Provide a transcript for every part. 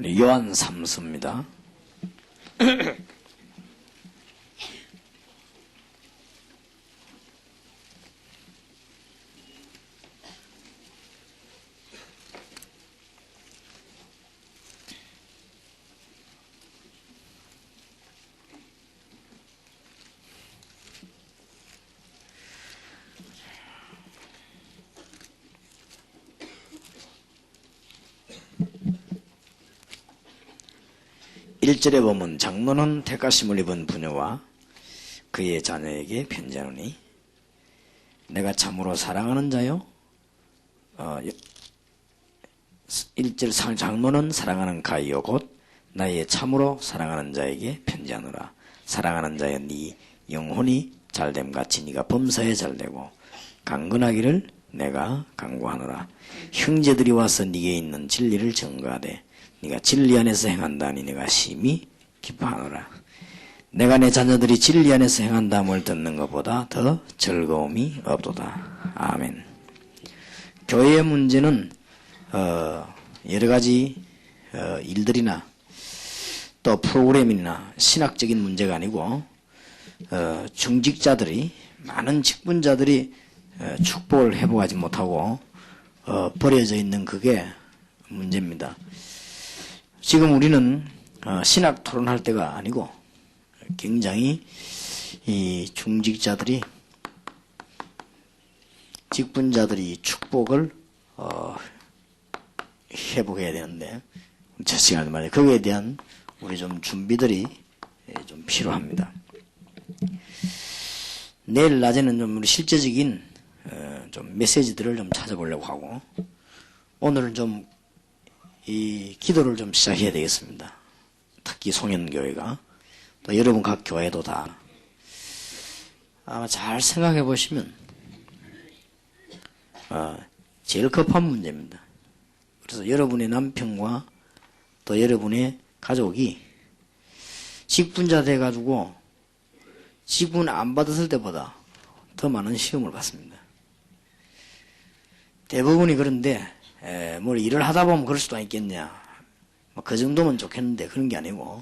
요한 3서입니다. 일절에 보면 장로는 택하심을 입은 부녀와 그의 자녀에게 편지하노니 내가 참으로 사랑하는 자요. 1절 장로는 사랑하는 가이요 곧 나의 참으로 사랑하는 자에게 편지하노라. 사랑하는 자여 네 영혼이 잘됨같이 네가 범사에 잘되고 강건하기를 내가 간구하노라. 형제들이 와서 네게 있는 진리를 증거하되 네가 진리 안에서 행한다니 내가 심히 기뻐하노라. 내가 내 자녀들이 진리 안에서 행한다함을 듣는 것보다 더 즐거움이 없도다. 아멘. 교회의 문제는 여러 가지 일들이나 또 프로그램이나 신학적인 문제가 아니고 중직자들이 많은 직분자들이 축복을 회복하지 못하고 버려져 있는 그게 문제입니다. 지금 우리는 신학 토론할 때가 아니고 굉장히 이 중직자들이 직분자들이 축복을 회복해야 되는데 저 시간에 말이에요. 거기에 대한 우리 좀 준비들이 좀 필요합니다. 내일 낮에는 좀 우리 실제적인 좀 메시지들을 좀 찾아보려고 하고 오늘은 좀 이 기도를 좀 시작해야 되겠습니다. 특히 송현교회가 또 여러분 각 교회도 다 아마 잘 생각해 보시면 제일 급한 문제입니다. 그래서 여러분의 남편과 또 여러분의 가족이 직분자 돼가지고 직분 안 받았을 때보다 더 많은 시험을 받습니다. 대부분이 그런데 뭘 일을 하다 보면 그럴 수도 있겠냐. 그 정도면 좋겠는데 그런 게 아니고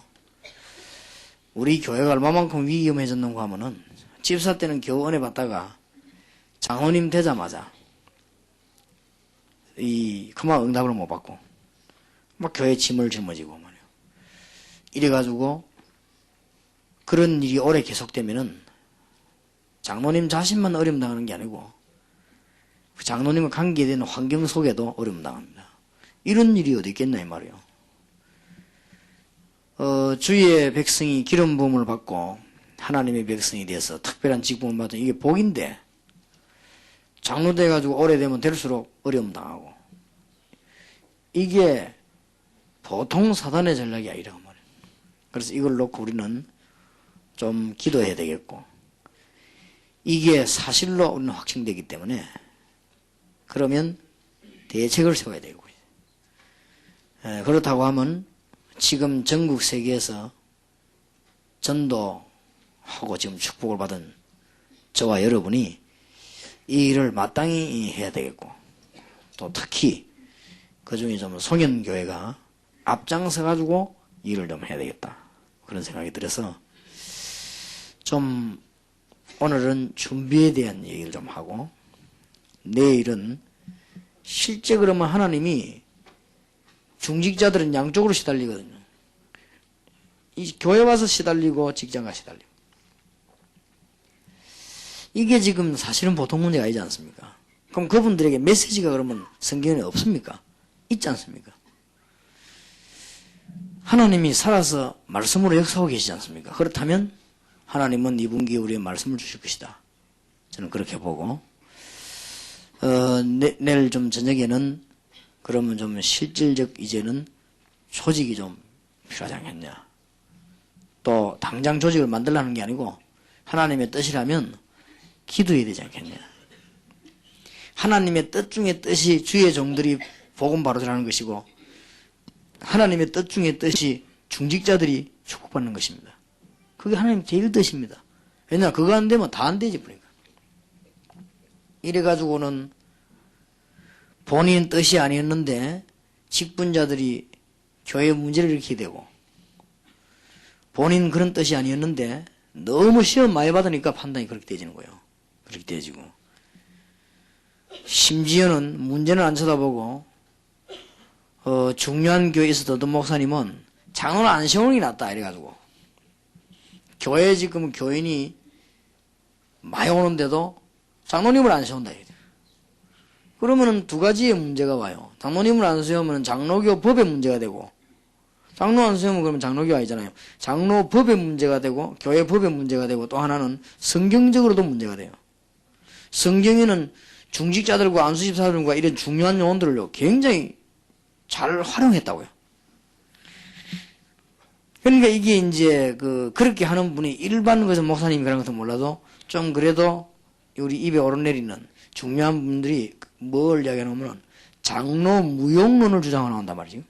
우리 교회가 얼마만큼 위험해졌는가 하면은 집사 때는 겨우 은혜 받다가 장로님 되자마자 그만 응답을 못 받고 막 교회 짐을 짊어지고 말이요. 이래가지고 그런 일이 오래 계속되면은 장로님 자신만 어려움 당하는 게 아니고 그 장로님과 관계되는 환경 속에도 어려움 당합니다. 이런 일이 어디 있겠나 이 말이요. 주의 백성이 기름 부음을 받고 하나님의 백성이 돼서 특별한 직분을 받은 이게 복인데 장로 돼가지고 오래되면 될수록 어려움 당하고 이게 보통 사단의 전략이 아니라고 말이에요. 그래서 이걸 놓고 우리는 좀 기도해야 되겠고 이게 사실로 우리는 확증되기 때문에 그러면 대책을 세워야 되고 그렇다고 하면 지금 전국 세계에서 전도하고 지금 축복을 받은 저와 여러분이 이 일을 마땅히 해야 되겠고 또 특히 그 중에 좀 송현교회가 앞장서 가지고 일을 좀 해야 되겠다 그런 생각이 들어서 좀 오늘은 준비에 대한 얘기를 좀 하고 내일은 실제 그러면 하나님이 중직자들은 양쪽으로 시달리거든요. 이 교회 와서 시달리고 직장 가 시달리고 이게 지금 사실은 보통 문제가 아니지 않습니까? 그럼 그분들에게 메시지가 그러면 성경에 없습니까? 있지 않습니까? 하나님이 살아서 말씀으로 역사하고 계시지 않습니까? 그렇다면 하나님은 이분기에 우리의 말씀을 주실 것이다. 저는 그렇게 보고 내일 좀 저녁에는 그러면 좀 실질적 이제는 조직이 좀 필요하지 않겠냐. 또 당장 조직을 만들라는 게 아니고 하나님의 뜻이라면 기도해야 되지 않겠냐. 하나님의 뜻 중에 뜻이 주의 종들이 복음 바로 전하는 것이고 하나님의 뜻 중에 뜻이 중직자들이 축복받는 것입니다. 그게 하나님 제일 뜻입니다. 왜냐 그거 안 되면 다 안 되지 그러니까. 이래가지고는 본인 뜻이 아니었는데 직분자들이 교회에 문제를 일으키게 되고, 본인 그런 뜻이 아니었는데 너무 시험 많이 받으니까 판단이 그렇게 되지는 거예요. 그렇게 되지고, 심지어는 문제는 안 쳐다보고 중요한 교회에 있어도 어떤 목사님은 장로는 안 세우는 게 낫다 이래가지고, 교회에 지금 교인이 많이 오는데도 장로님을 안 세운다. 그러면은 두 가지의 문제가 와요. 장로님을 안 세우면 장로교 법의 문제가 되고, 장로 안 세우면 그러면 장로교 아니잖아요. 장로 법의 문제가 되고, 교회 법의 문제가 되고, 또 하나는 성경적으로도 문제가 돼요. 성경에는 중직자들과 안수집사들과 이런 중요한 용어들을 굉장히 잘 활용했다고요. 그러니까 이게 이제 그렇게 하는 분이 일반 목사님이 그런 것도 몰라도 좀 그래도 우리 입에 오르내리는 중요한 분들이 뭘 이야기하냐면 장로 무용론을 주장하고 나온단 말이지.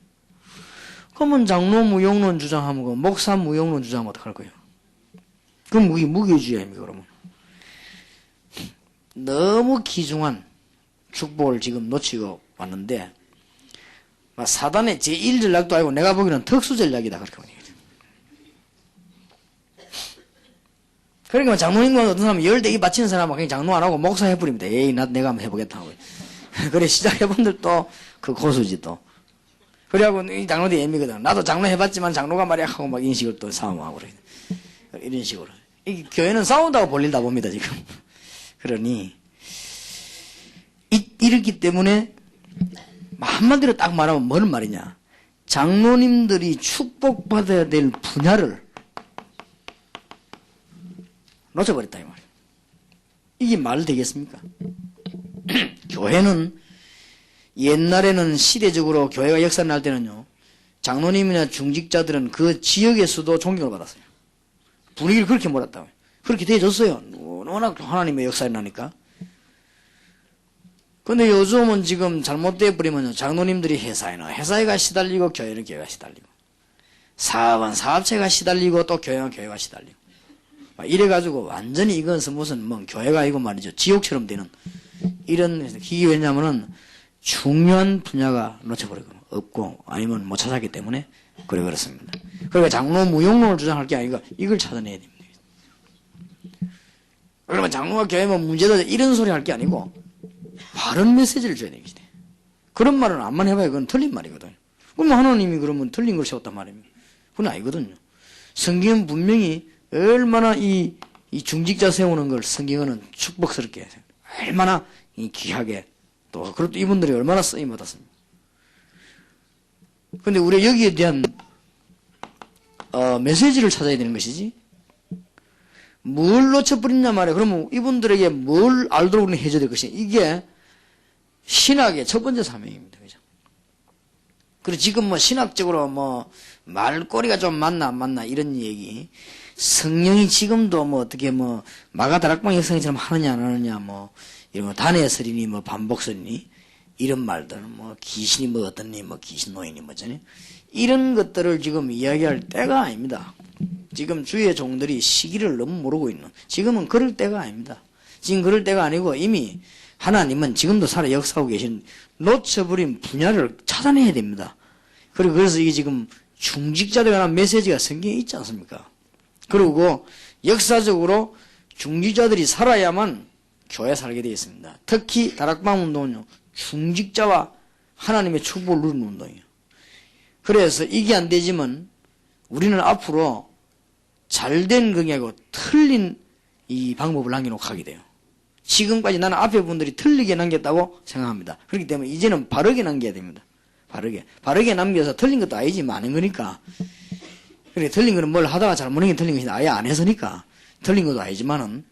그러면 장로 무용론 주장하면 목사 무용론 주장하면 어떡할 거예요? 그럼 무교주의 아닙니까, 그러면? 너무 귀중한 축복을 지금 놓치고 왔는데, 사단의 제1전략도 아니고 내가 보기에는 특수전략이다, 그렇게 보니. 그러니까 장로님과 어떤 사람은 열대기 바치는 사람은 그냥 장로 안 하고 목사 해버립니다. 에이, 내가 한번 해보겠다 하고. 그래, 시작해본들도 그 고수지 또. 그래갖고 이 장로들이 애미거든. 나도 장로 해봤지만 장로가 말이야 하고 막 이런 식으로 또 싸움하고 그래. 이런 식으로. 이 교회는 싸운다고 볼린다 봅니다, 지금. 그러니, 이렇기 때문에, 한마디로 딱 말하면 뭐는 말이냐. 장로님들이 축복받아야 될 분야를 놓쳐버렸다, 이 말이에요. 이게 말 되겠습니까? 교회는 옛날에는 시대적으로 교회가 역사를 날 때는요, 장로님이나 중직자들은 그 지역에서도 존경을 받았어요. 분위기를 그렇게 몰았다고요. 그렇게 되어졌어요. 워낙 하나님의 역사를 나니까. 근데 요즘은 지금 잘못되어 버리면 장로님들이 회사에 가 시달리고 교회는 교회가 시달리고, 사업은 사업체가 시달리고 또 교회는 교회가 시달리고, 이래가지고 완전히 이것은 무슨 교회가 이거 말이죠, 지옥처럼 되는 이런. 이게 왜냐면은 중요한 분야가 놓쳐버리고 없고 아니면 못 찾았기 때문에 그렇습니다. 그러니까 장로 무용론을 주장할 게 아니고 이걸 찾아내야 됩니다. 그러면 장로가 교회면 문제다 이런 소리 할 게 아니고 바른 메시지를 줘야 되겠지. 그런 말은 안만 해봐야 그건 틀린 말이거든요. 그럼 하나님이 그러면 틀린 걸 세웠단 말입니다. 그건 아니거든요. 성경은 분명히 얼마나 이 중직자 세우는 걸 성경은 축복스럽게, 얼마나 귀하게, 또 그것도 이분들이 얼마나 쓰임 받았습니까? 근데 우리 여기에 대한 메시지를 찾아야 되는 것이지, 뭘 놓쳐버렸냐 말이야. 그러면 이분들에게 뭘 알도록 해줘야 될 것이냐. 이게 신학의 첫 번째 사명입니다. 그죠? 그리고 지금 신학적으로 말꼬리가 좀 맞나 안 맞나 이런 얘기. 성령이 지금도 어떻게 마가다락방 역사처럼 하느냐 안 하느냐 이런 단해설이니 반복설이니 이런 말들 귀신이 어떻니 귀신 노인이 뭐잖아요. 이런 것들을 지금 이야기할 때가 아닙니다. 지금 주의 종들이 시기를 너무 모르고 있는, 지금은 그럴 때가 아닙니다. 지금 그럴 때가 아니고 이미 하나님은 지금도 살아 역사하고 계신 놓쳐버린 분야를 찾아내야 됩니다. 그리고 그래서 이게 지금 중직자들에 관한 메시지가 성경에 있지 않습니까? 그리고 역사적으로 중직자들이 살아야만 교회 살게 되어 있습니다. 특히 다락방 운동은요, 중직자와 하나님의 축복을 누리는 운동이에요. 그래서 이게 안 되지만 우리는 앞으로 잘된 경향하고 틀린 이 방법을 남겨놓고 가게 돼요. 지금까지 나는 앞에 분들이 틀리게 남겼다고 생각합니다. 그렇기 때문에 이제는 바르게 남겨야 됩니다. 바르게 남겨서 틀린 것도 아니지 많은 거니까. 그래, 틀린 거는 뭘 하다가 잘못한 게 틀린 것이 아예 안 해서니까 틀린 것도 아니지만은,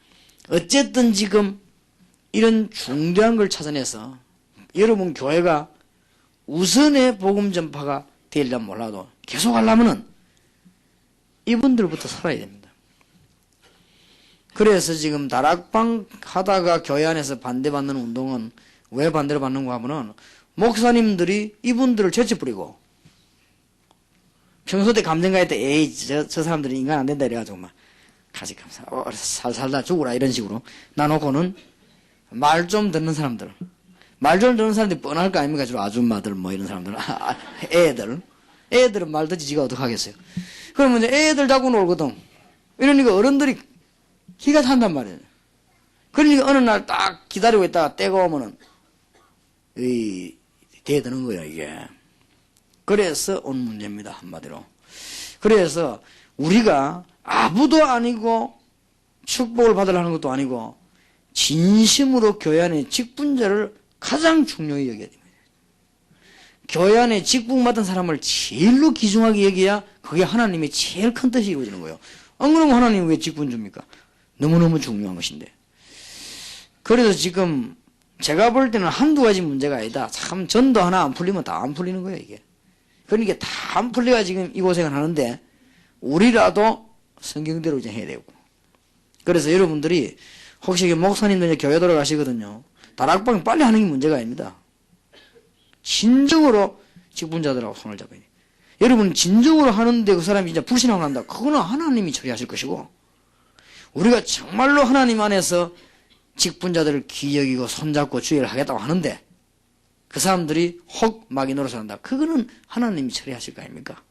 어쨌든 지금 이런 중대한 걸 찾아내서 여러분 교회가 우선의 복음 전파가 되려면 몰라도 계속 하려면은 이분들부터 살아야 됩니다. 그래서 지금 다락방 하다가 교회 안에서 반대받는 운동은 왜 반대를 받는가 하면은 목사님들이 이분들을 제쳐버리고, 평소 때 감정가일 때 에이 저 사람들이 인간 안 된다 이래가지고 가지 살살다 죽으라 이런 식으로 나놓고는 말 좀 듣는 사람들, 말 좀 듣는 사람들이 뻔할 거 아닙니까? 주로 아줌마들 이런 사람들, 애들은 말 듣지 지가 어떡하겠어요. 그러면 이제 애들 자꾸 놀거든. 이러니까 어른들이 기가 찬단 말이에요. 그러니까 어느 날 딱 기다리고 있다가 때가 오면은 대드는 거예요, 이게. 그래서 온 문제입니다, 한마디로. 그래서 우리가 아부도 아니고 축복을 받으려는 것도 아니고 진심으로 교회 안에 직분자를 가장 중요히 여겨야 됩니다. 교회 안에 직분 받은 사람을 제일로 귀중하게 여겨야 그게 하나님의 제일 큰 뜻이 이루어지는 거예요. 안 그러면 하나님은 왜 직분 줍니까? 너무너무 중요한 것인데. 그래서 지금 제가 볼 때는 한두 가지 문제가 아니다. 참 전도 하나 안 풀리면 다 안 풀리는 거예요, 이게. 그러니까 다 안 풀려야 지금 이 고생을 하는데 우리라도 성경대로 이제 해야 되고. 그래서 여러분들이 혹시 목사님들 이제 교회 돌아가시거든요. 다락방 빨리 하는 게 문제가 아닙니다. 진정으로 직분자들하고 손을 잡아야 돼요. 여러분 진정으로 하는데 그 사람이 진짜 불신하고 난다. 그거는 하나님이 처리하실 것이고 우리가 정말로 하나님 안에서 직분자들을 기여기고 손잡고 주의를 하겠다고 하는데 그 사람들이 혹 마귀 노릇을 한다. 그거는 하나님이 처리하실 거 아닙니까?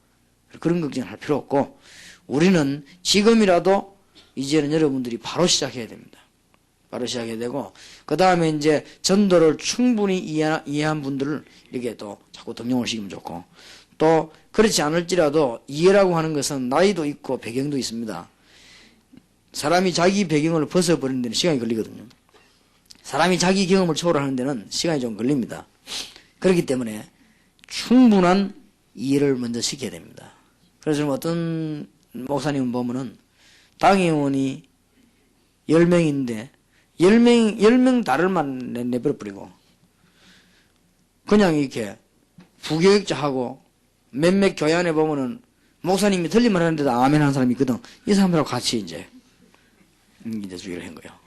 그런 걱정할 필요 없고 우리는 지금이라도 이제는 여러분들이 바로 시작해야 됩니다. 바로 시작해야 되고 그 다음에 이제 전도를 충분히 이해한 분들을 이렇게 또 자꾸 등용을 시키면 좋고 또 그렇지 않을지라도 이해라고 하는 것은 나이도 있고 배경도 있습니다. 사람이 자기 배경을 벗어버리는 데는 시간이 걸리거든요. 사람이 자기 경험을 초월하는 데는 시간이 좀 걸립니다. 그렇기 때문에 충분한 이해를 먼저 시켜야 됩니다. 그래서 어떤 목사님 보면은 당회원이 10명인데 10명 다를만 내버려버리고 그냥 이렇게 부교육자하고 몇몇 교회 안에 보면은 목사님이 틀린 말 하는데도 아멘 하는 사람이 있거든. 이 사람들하고 같이 이제 주의를 한 거예요.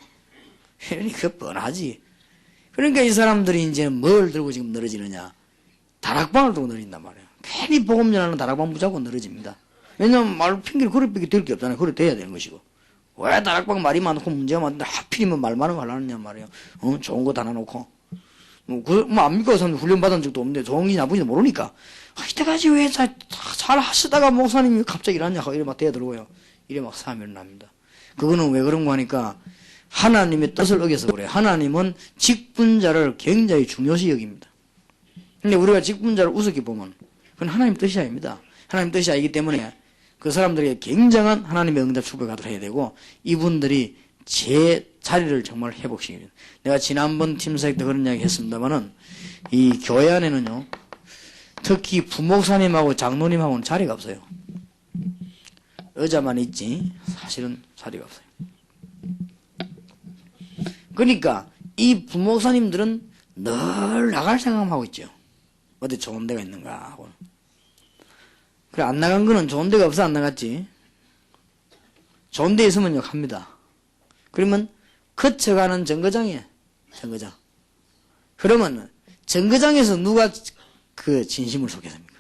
그러니까 뻔하지. 그러니까 이 사람들이 이제 뭘 들고 지금 늘어지느냐. 다락방을 들고 늘어진단 말이에요. 괜히 복음 전하는 다락방 무자고 늘어집니다. 왜냐면 말 핑계를 그럴 게 될 게 없잖아요. 그래 돼야 되는 것이고. 왜 다락방 말이 많고 문제가 많은데 하필이면 말 많은 거 하려느냐 말이에요. 좋은 거 다 놔놓고. 안 믿고 사람들 훈련받은 적도 없는데 좋은지 나쁜지 모르니까. 이때까지 왜 잘 하시다가 목사님이 갑자기 이러냐 하고 이래 막 대들고요. 이래 막 사면을 납니다. 그거는 왜 그런 거 하니까 하나님의 뜻을 어겨서 그래요. 하나님은 직분자를 굉장히 중요시 여깁니다. 근데 우리가 직분자를 우습게 보면 그건 하나님 뜻이 아닙니다. 하나님 뜻이 아니기 때문에 그 사람들에게 굉장한 하나님의 응답 축복을 가도록 해야 되고 이분들이 제 자리를 정말 회복시켜야 돼요. 내가 지난번 팀사역 때 그런 이야기 했습니다만은 이 교회 안에는요 특히 부목사님하고 장로님하고는 자리가 없어요. 여자만 있지 사실은 자리가 없어요. 그러니까 이 부목사님들은 늘 나갈 생각만 하고 있죠. 어디 좋은 데가 있는가 하고. 그래 안 나간 거는 좋은 데가 없어 안 나갔지. 좋은 데 있으면 욕합니다. 그러면 거쳐가는 정거장이에요. 정거장. 그러면 정거장에서 누가 그 진심을 속였습니까?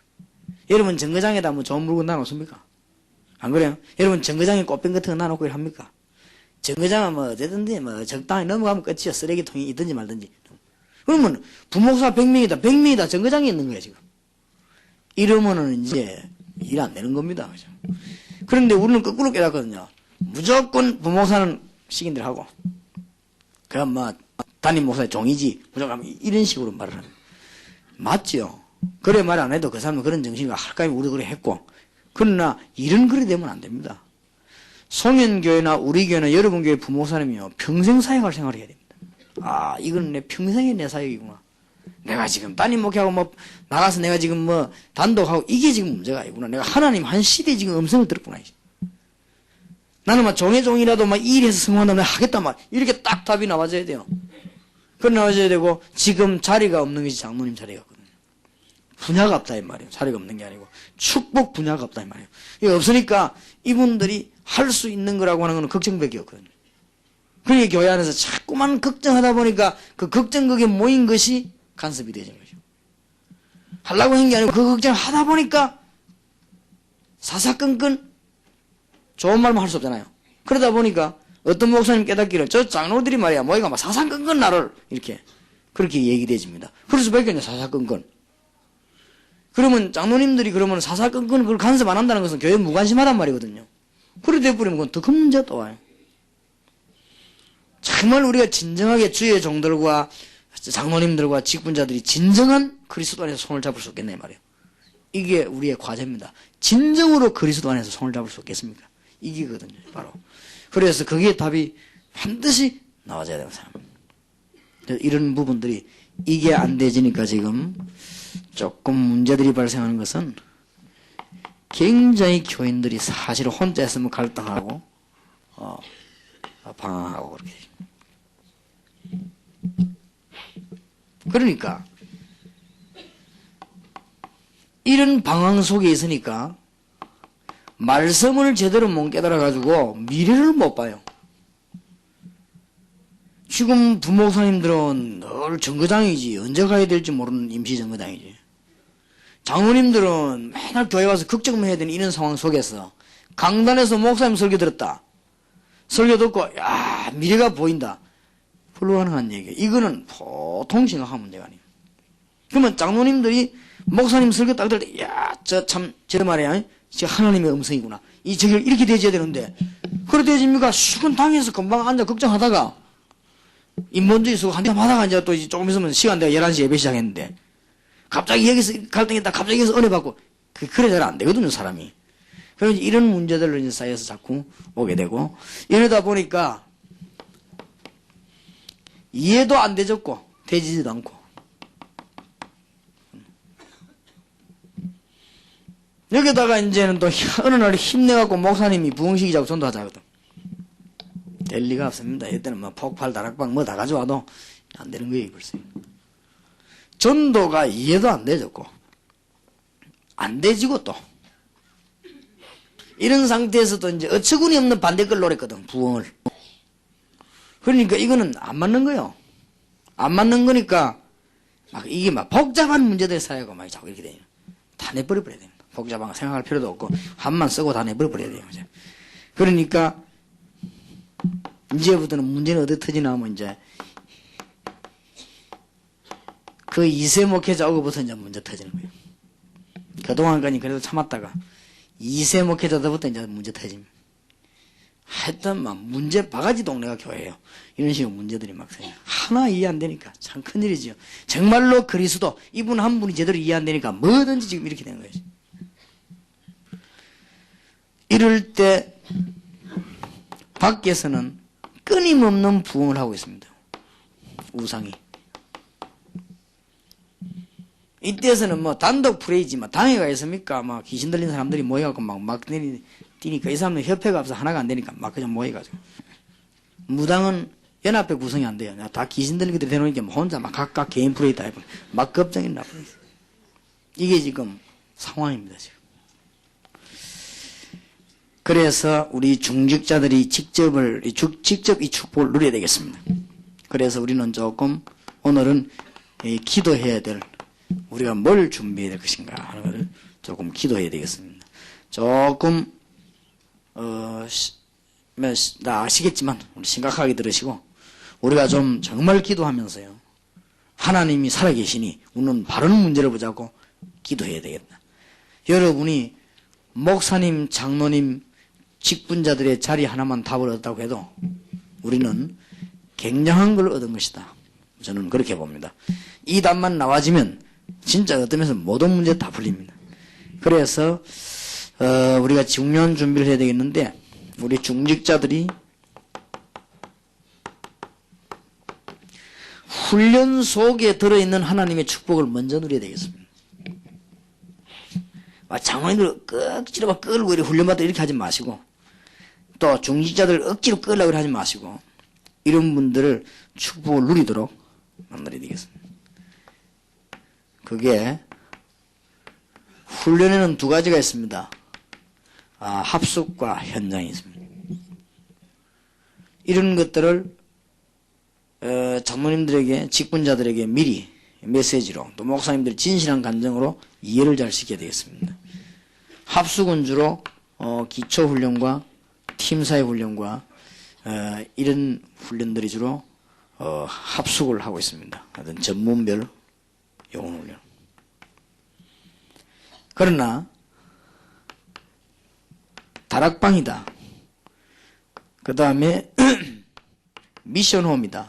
여러분 정거장에다 뭐 좋은 물건 놔놓습니까? 안 그래요? 여러분 정거장에 꽃병 같은 거 놔놓고 일합니까? 정거장은 뭐 어쨌든지 뭐 적당히 넘어가면 끝이야. 쓰레기통이 있든지 말든지. 그러면 부목사 100명이다. 100명이다. 정거장에 있는 거야 지금. 이러면은 이제 일 안 되는 겁니다. 그죠? 그런데 우리는 거꾸로 깨닫거든요. 무조건 부목사는 시킨 대로 하고 그럼 뭐 담임 목사의 종이지 무조건 이런 식으로 말을 합니다. 맞죠? 그래 말 안 해도 그 사람은 그런 정신이 할까요? 우리 그래 했고 그러나 일은 그래 되면 안 됩니다. 송현교회나 우리 교회나 여러분 교회 부목사님이요 평생 사역할 생각을 해야 됩니다. 아 이건 내 평생의 내 사역이구나. 내가 지금 따님 목회하고 뭐 나가서 내가 지금 뭐 단독하고 이게 지금 문제가 아니구나. 내가 하나님 한 시대에 지금 음성을 들었구나. 나는 막 종의 종이라도 막 일해서 성공한다면 하겠단 말. 이렇게 딱 답이 나와줘야 돼요. 그건 나와줘야 되고 지금 자리가 없는 것이 장로님 자리가 없거든요. 분야가 없다 이 말이에요. 자리가 없는 게 아니고 축복 분야가 없다 이 말이에요. 이게 없으니까 이분들이 할 수 있는 거라고 하는 건 걱정밖에 없거든요. 그러니까 교회 안에서 자꾸만 걱정하다 보니까 그 걱정극에 모인 것이 간섭이 되는 거죠. 하려고 한 게 아니고 그 걱정을 하다 보니까 사사건건 좋은 말만 할 수 없잖아요. 그러다 보니까 어떤 목사님 깨닫기를 저 장로들이 말이야 모이가 막 사사건건 나를 이렇게 그렇게 얘기되집니다. 그럴 수밖에 없냐 사사건건. 그러면 장로님들이 그러면 사사건건 그걸 간섭 안 한다는 것은 교회 무관심하단 말이거든요. 그래 돼버리면 그건 더 큰 문제가 또 와요. 정말 우리가 진정하게 주의 종들과 장로님들과 직분자들이 진정한 그리스도 안에서 손을 잡을 수 없겠네 말이에요. 이게 우리의 과제입니다. 진정으로 그리스도 안에서 손을 잡을 수 없겠습니까? 이기거든요, 바로. 그래서 거기에 답이 반드시 나와줘야 되는 사람. 이런 부분들이 이게 안 되지니까 지금 조금 문제들이 발생하는 것은 굉장히 교인들이 사실 혼자 있으면 갈등하고 방황하고 그렇게 되죠. 그러니까 이런 방황 속에 있으니까 말씀을 제대로 못 깨달아가지고 미래를 못 봐요. 지금 부목사님들은 늘 정거장이지 언제 가야 될지 모르는 임시정거장이지. 장로님들은 맨날 교회 와서 걱정만 해야 되는 이런 상황 속에서 강단에서 목사님 설교 들었다. 설교 듣고 야 미래가 보인다. 불가능한 얘기예요. 이거는 보통 심각한 문제가 아니에요. 그러면 장로님들이 목사님 설교 딱 들을 때 야 저 참 저 말이야 저 하나님의 음성이구나. 이 저길 이렇게 되져야 되는데 그래 되집니까? 수건 당해서 금방 앉아 걱정하다가 인본주의 쓰고 한참 하다가 이제 또 조금 있으면 시간 내가 11시 예배 시작했는데 갑자기 여기서 갈등했다 갑자기 여기서 은혜 받고 그래 잘 안 되거든요 사람이. 그래서 이런 문제들로 이제 쌓여서 자꾸 오게 되고 이러다 보니까 이해도 안 되졌고 되지도 않고 여기다가 이제는 또 어느 날 힘내갖고 목사님이 부흥식이자고 전도하자 하거든. 될 리가 없습니다. 이때는 뭐 폭발 다락방 뭐 다 가져와도 안 되는 거예요 글쎄. 전도가 이해도 안 되졌고 안 되지고 또 이런 상태에서도 이제 어처구니 없는 반대걸 노렸거든 부흥을. 그러니까 이거는 안 맞는 거예요. 안 맞는 거니까 막 이게 막 복잡한 문제들 쌓이고 막 자꾸 이렇게 돼요. 다 내버려버려야 됩니다. 복잡한 거 생각할 필요도 없고 한만 쓰고 다 내버려버려야 돼요. 그러니까 이제부터는 문제는 어디 터지나 하면 이제 그 2세 목회자 오고부터 이제 문제 터지는 거예요. 그동안까지 그래도 참았다가 2세 목회자부터 이제 문제 터집니다. 하여튼 막 문제 바가지 동네가 교회예요. 이런 식으로 문제들이 막 생겨요. 하나 이해 안 되니까 참 큰일이지요. 정말로 그리스도 이분 한 분이 제대로 이해 안 되니까 뭐든지 지금 이렇게 되는 거예요. 이럴 때 밖에서는 끊임없는 부흥을 하고 있습니다. 우상이. 이때에서는 뭐 단독 프레이지 막 당회가 있습니까? 막 귀신 들린 사람들이 모여갖고 막 뛰니까 이 사람들 협회가 없어 하나가 안 되니까 막 그냥 모여가지고. 무당은 연합회 구성이 안 돼요. 다 귀신 들린 것들이 되놓으니까 혼자 막 각각 개인 프레이 다 해버려. 막 겁쟁이 나버려. 이게 지금 상황입니다, 지금. 그래서 우리 중직자들이 직접 이 축복을 누려야 되겠습니다. 그래서 우리는 조금 오늘은 기도해야 될 우리가 뭘 준비해야 될 것인가 하는 것을 조금 기도해야 되겠습니다. 조금 다 아시겠지만 우리 심각하게 들으시고 우리가 좀 정말 기도하면서요. 하나님이 살아계시니 우리는 바른 문제를 보자고 기도해야 되겠다. 여러분이 목사님, 장로님, 직분자들의 자리 하나만 답을 얻었다고 해도 우리는 굉장한 걸 얻은 것이다. 저는 그렇게 봅니다. 이 답만 나와지면 진짜 어떤 면에서 모든 문제 다 풀립니다. 그래서 우리가 중요한 준비를 해야 되겠는데 우리 중직자들이 훈련 속에 들어있는 하나님의 축복을 먼저 누려야 되겠습니다. 장로님들 억지로 막 끌고 이렇게 훈련받다 이렇게 하지 마시고 또 중직자들 억지로 끌려고 하지 마시고 이런 분들을 축복을 누리도록 만들어야 되겠습니다. 그게 훈련에는 두 가지가 있습니다. 합숙과 현장이 있습니다. 이런 것들을 장로님들에게 직분자들에게 미리 메시지로 또 목사님들 진실한 감정으로 이해를 잘 시켜야 되겠습니다. 합숙은 주로 기초훈련과 팀사회 훈련과 이런 훈련들이 주로 합숙을 하고 있습니다. 어떤 전문별 영혼 훈련. 그러나 다락방이다. 그 다음에 미션홈이다.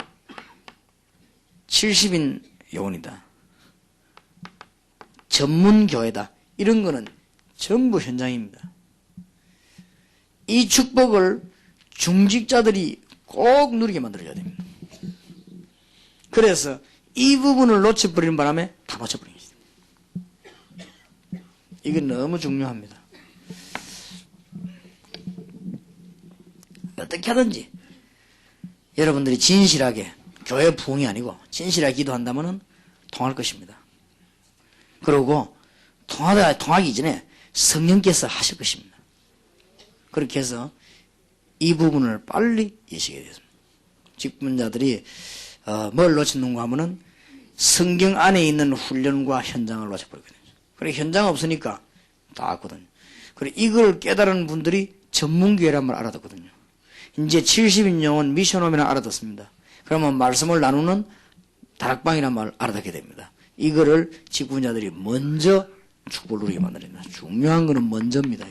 70인 요원이다. 전문교회다. 이런 거는 전부 현장입니다. 이 축복을 중직자들이 꼭 누리게 만들어줘야 됩니다. 그래서 이 부분을 놓쳐버리는 바람에 다 놓쳐버린 것입니다. 이게 너무 중요합니다. 어떻게 하든지 여러분들이 진실하게, 교회 부흥이 아니고 진실하게 기도한다면 통할 것입니다. 그리고 통하기 이전에 성령께서 하실 것입니다. 그렇게 해서 이 부분을 빨리 예식해야 되겠습니다. 직분자들이 뭘 놓쳤는가 하면은 성경 안에 있는 훈련과 현장을 놓쳐버리거든요. 그래 현장 없으니까 다 왔거든요. 그래 이걸 깨달은 분들이 전문교회란 말 알아듣거든요. 이제 70인 영혼 미션홈이라 알아듣습니다. 그러면 말씀을 나누는 다락방이란 말 알아듣게 됩니다. 이거를 직분자들이 먼저 축복을 누리게 만듭니다. 중요한 거는 먼저입니다.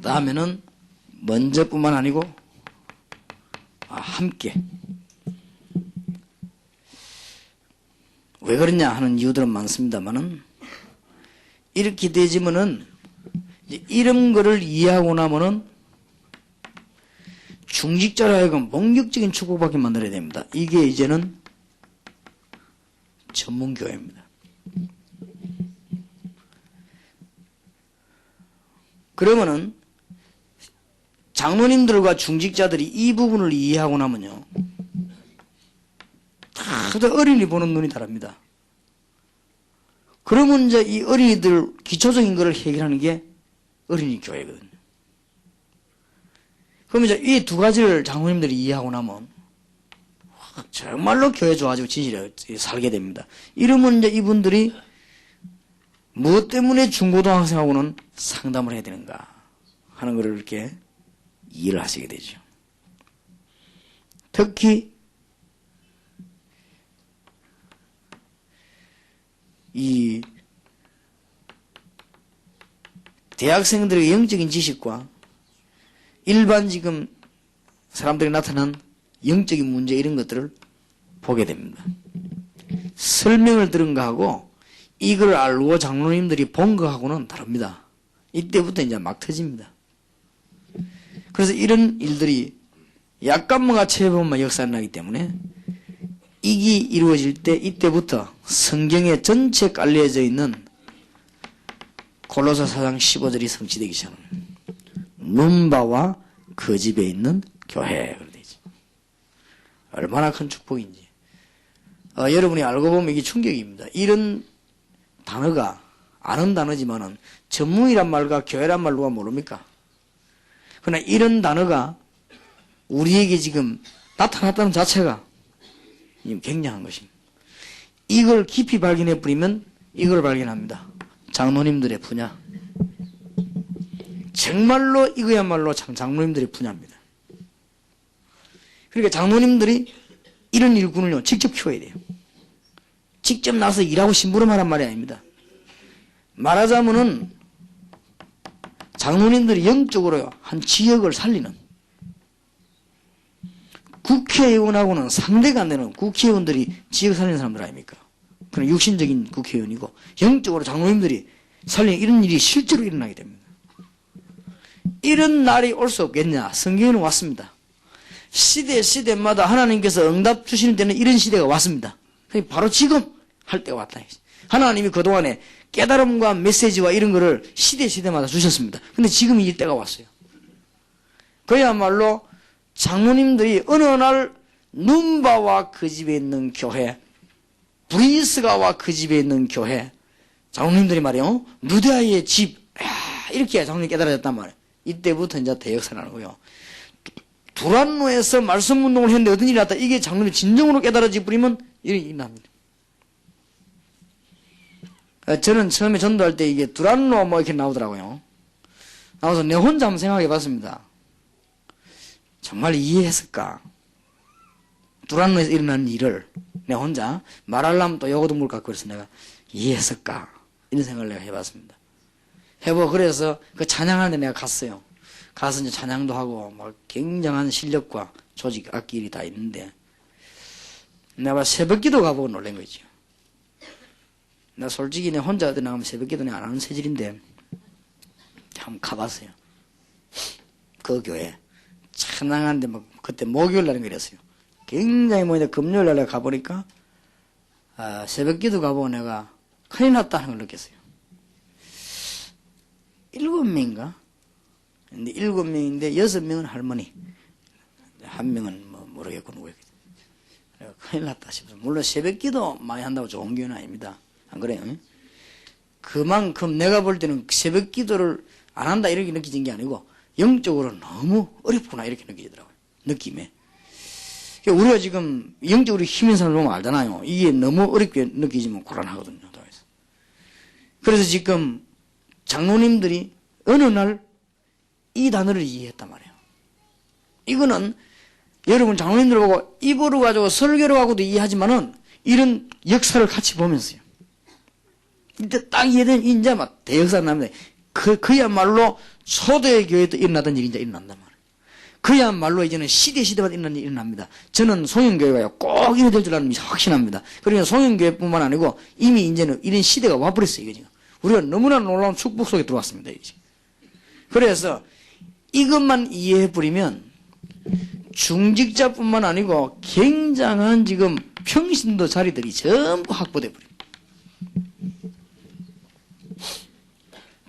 다음에는 먼저뿐만 아니고 함께. 왜 그러냐 하는 이유들은 많습니다만은 이렇게 되지면은 이런 거를 이해하고 나면은 중직자로 하여금 본격적인 축복받게 만들어야 됩니다. 이게 이제는 전문교회입니다. 그러면은 장로님들과 중직자들이 이 부분을 이해하고 나면요 다 어린이 보는 눈이 다릅니다. 그러면 이제 이 어린이들 기초적인 것을 해결하는 게 어린이 교회거든요. 그럼 이제 이 두 가지를 장로님들이 이해하고 나면 정말로 교회 좋아지고 진실하게 살게 됩니다. 이러면 이제 이분들이 무엇 때문에 중고등학생하고는 상담을 해야 되는가 하는 것을 이렇게 이해를 하시게 되죠. 특히 이 대학생들의 영적인 지식과 일반 지금 사람들이 나타난 영적인 문제 이런 것들을 보게 됩니다. 설명을 들은 거하고 이걸 알고 장로님들이 본 거하고는 다릅니다. 이때부터 이제 막 터집니다. 그래서 이런 일들이 약간만 체험만 역사가 나기 때문에 이게 이루어질 때 이때부터 성경에 전체 깔려져 있는 골로새 4장 15절이 성취되기 시작합니다. 눈바와 그 집에 있는 교회. 얼마나 큰 축복인지. 여러분이 알고 보면 이게 충격입니다. 이런 단어가 아는 단어지만은 전문이란 말과 교회란 말 누가 모릅니까? 그러나 이런 단어가 우리에게 지금 나타났다는 자체가 굉장한 것입니다. 이걸 깊이 발견해 버리면 이걸 발견합니다. 장로님들의 분야. 정말로 이거야말로 장로님들의 분야입니다. 그러니까 장로님들이 이런 일꾼을요 직접 키워야 돼요. 직접 나서 일하고 심부름하란 말이 아닙니다. 말하자면은 장로님들이 영적으로 한 지역을 살리는, 국회의원하고는 상대가 안 되는 국회의원들이 지역 살리는 사람들 아닙니까? 그런 육신적인 국회의원이고 영적으로 장로님들이 살리는 이런 일이 실제로 일어나게 됩니다. 이런 날이 올 수 없겠냐? 성경에는 왔습니다. 시대마다 하나님께서 응답 주시는 때는 이런 시대가 왔습니다. 바로 지금 할 때가 왔다. 하나님이 그동안에 깨달음과 메시지와 이런 거를 시대마다 주셨습니다. 근데 지금 이 때가 왔어요. 그야말로 장로님들이 어느 날 눈바와 그 집에 있는 교회, 브리스가와 그 집에 있는 교회, 장로님들이 말이에요. 누대아의 집, 이렇게 장로님이 깨달아졌단 말이에요. 이때부터 이제 대역사 나는 거예요. 두란노에서 말씀 운동을 했는데 어떤 일이 났다. 이게 장로님이 진정으로 깨달아지 버리면 이런 일이 납니다. 저는 처음에 전도할 때 이게 두란노 뭐 이렇게 나오더라고요. 나와서 내 혼자 한번 생각해 봤습니다. 정말 이해했을까? 두란노에서 일어난 일을 내가 혼자 말하려면 또 요거도 물 같고 그래서 내가 이해했을까? 이런 생각을 내가 해봤습니다. 해보고 그래서 그 찬양하는데 내가 갔어요. 가서 이제 찬양도 하고 막 굉장한 실력과 조직 악기들이 다 있는데 내가 새벽기도 가보고 놀란 거죠. 나 솔직히 내 혼자 어디 나가면 새벽기도 내가 안 하는 체질인데 한번 가봤어요. 그 교회 찬양하는데 막 그때 목요일 날인 거랬어요. 굉장히 뭐냐 금요일 날에 가보니까 새벽기도 가보고 내가 큰일 났다는 걸 느꼈어요. 7명인가? 근데 7명인데 6명은 할머니, 한 명은 뭐 모르겠고 누구였겠지. 큰일 났다 싶어서. 물론 새벽기도 많이 한다고 좋은 교회는 아닙니다. 안 그래요? 그만큼 내가 볼 때는 새벽기도를 안 한다 이렇게 느껴진 게 아니고 영적으로 너무 어렵구나 이렇게 느껴지더라고요. 느낌에. 우리가 지금 영적으로 힘인 사람을 보면 알잖아요. 이게 너무 어렵게 느껴지면 곤란하거든요. 그래서 지금 장로님들이 어느 날 이 단어를 이해했단 말이에요. 이거는 여러분 장로님들 보고 입으로 가지고 설교로 하고도 이해하지만은 이런 역사를 같이 보면서요. 이때 딱 이해되면 이제 막 대역사 납니다. 그야말로 초대 교회도 일어나던 일이 이제 일어난단 말이에요. 그야말로 이제는 시대마다 일어나는 일이 일어납니다. 저는 송영교회가 꼭 이루어질 줄 아는 확신합니다. 그러니까 송영교회뿐만 아니고 이미 이제는 이런 시대가 와버렸어요. 이거 지금. 우리가 너무나 놀라운 축복 속에 들어왔습니다. 이제. 그래서 이것만 이해해버리면 중직자뿐만 아니고 굉장한 지금 평신도 자리들이 전부 확보돼버립니다.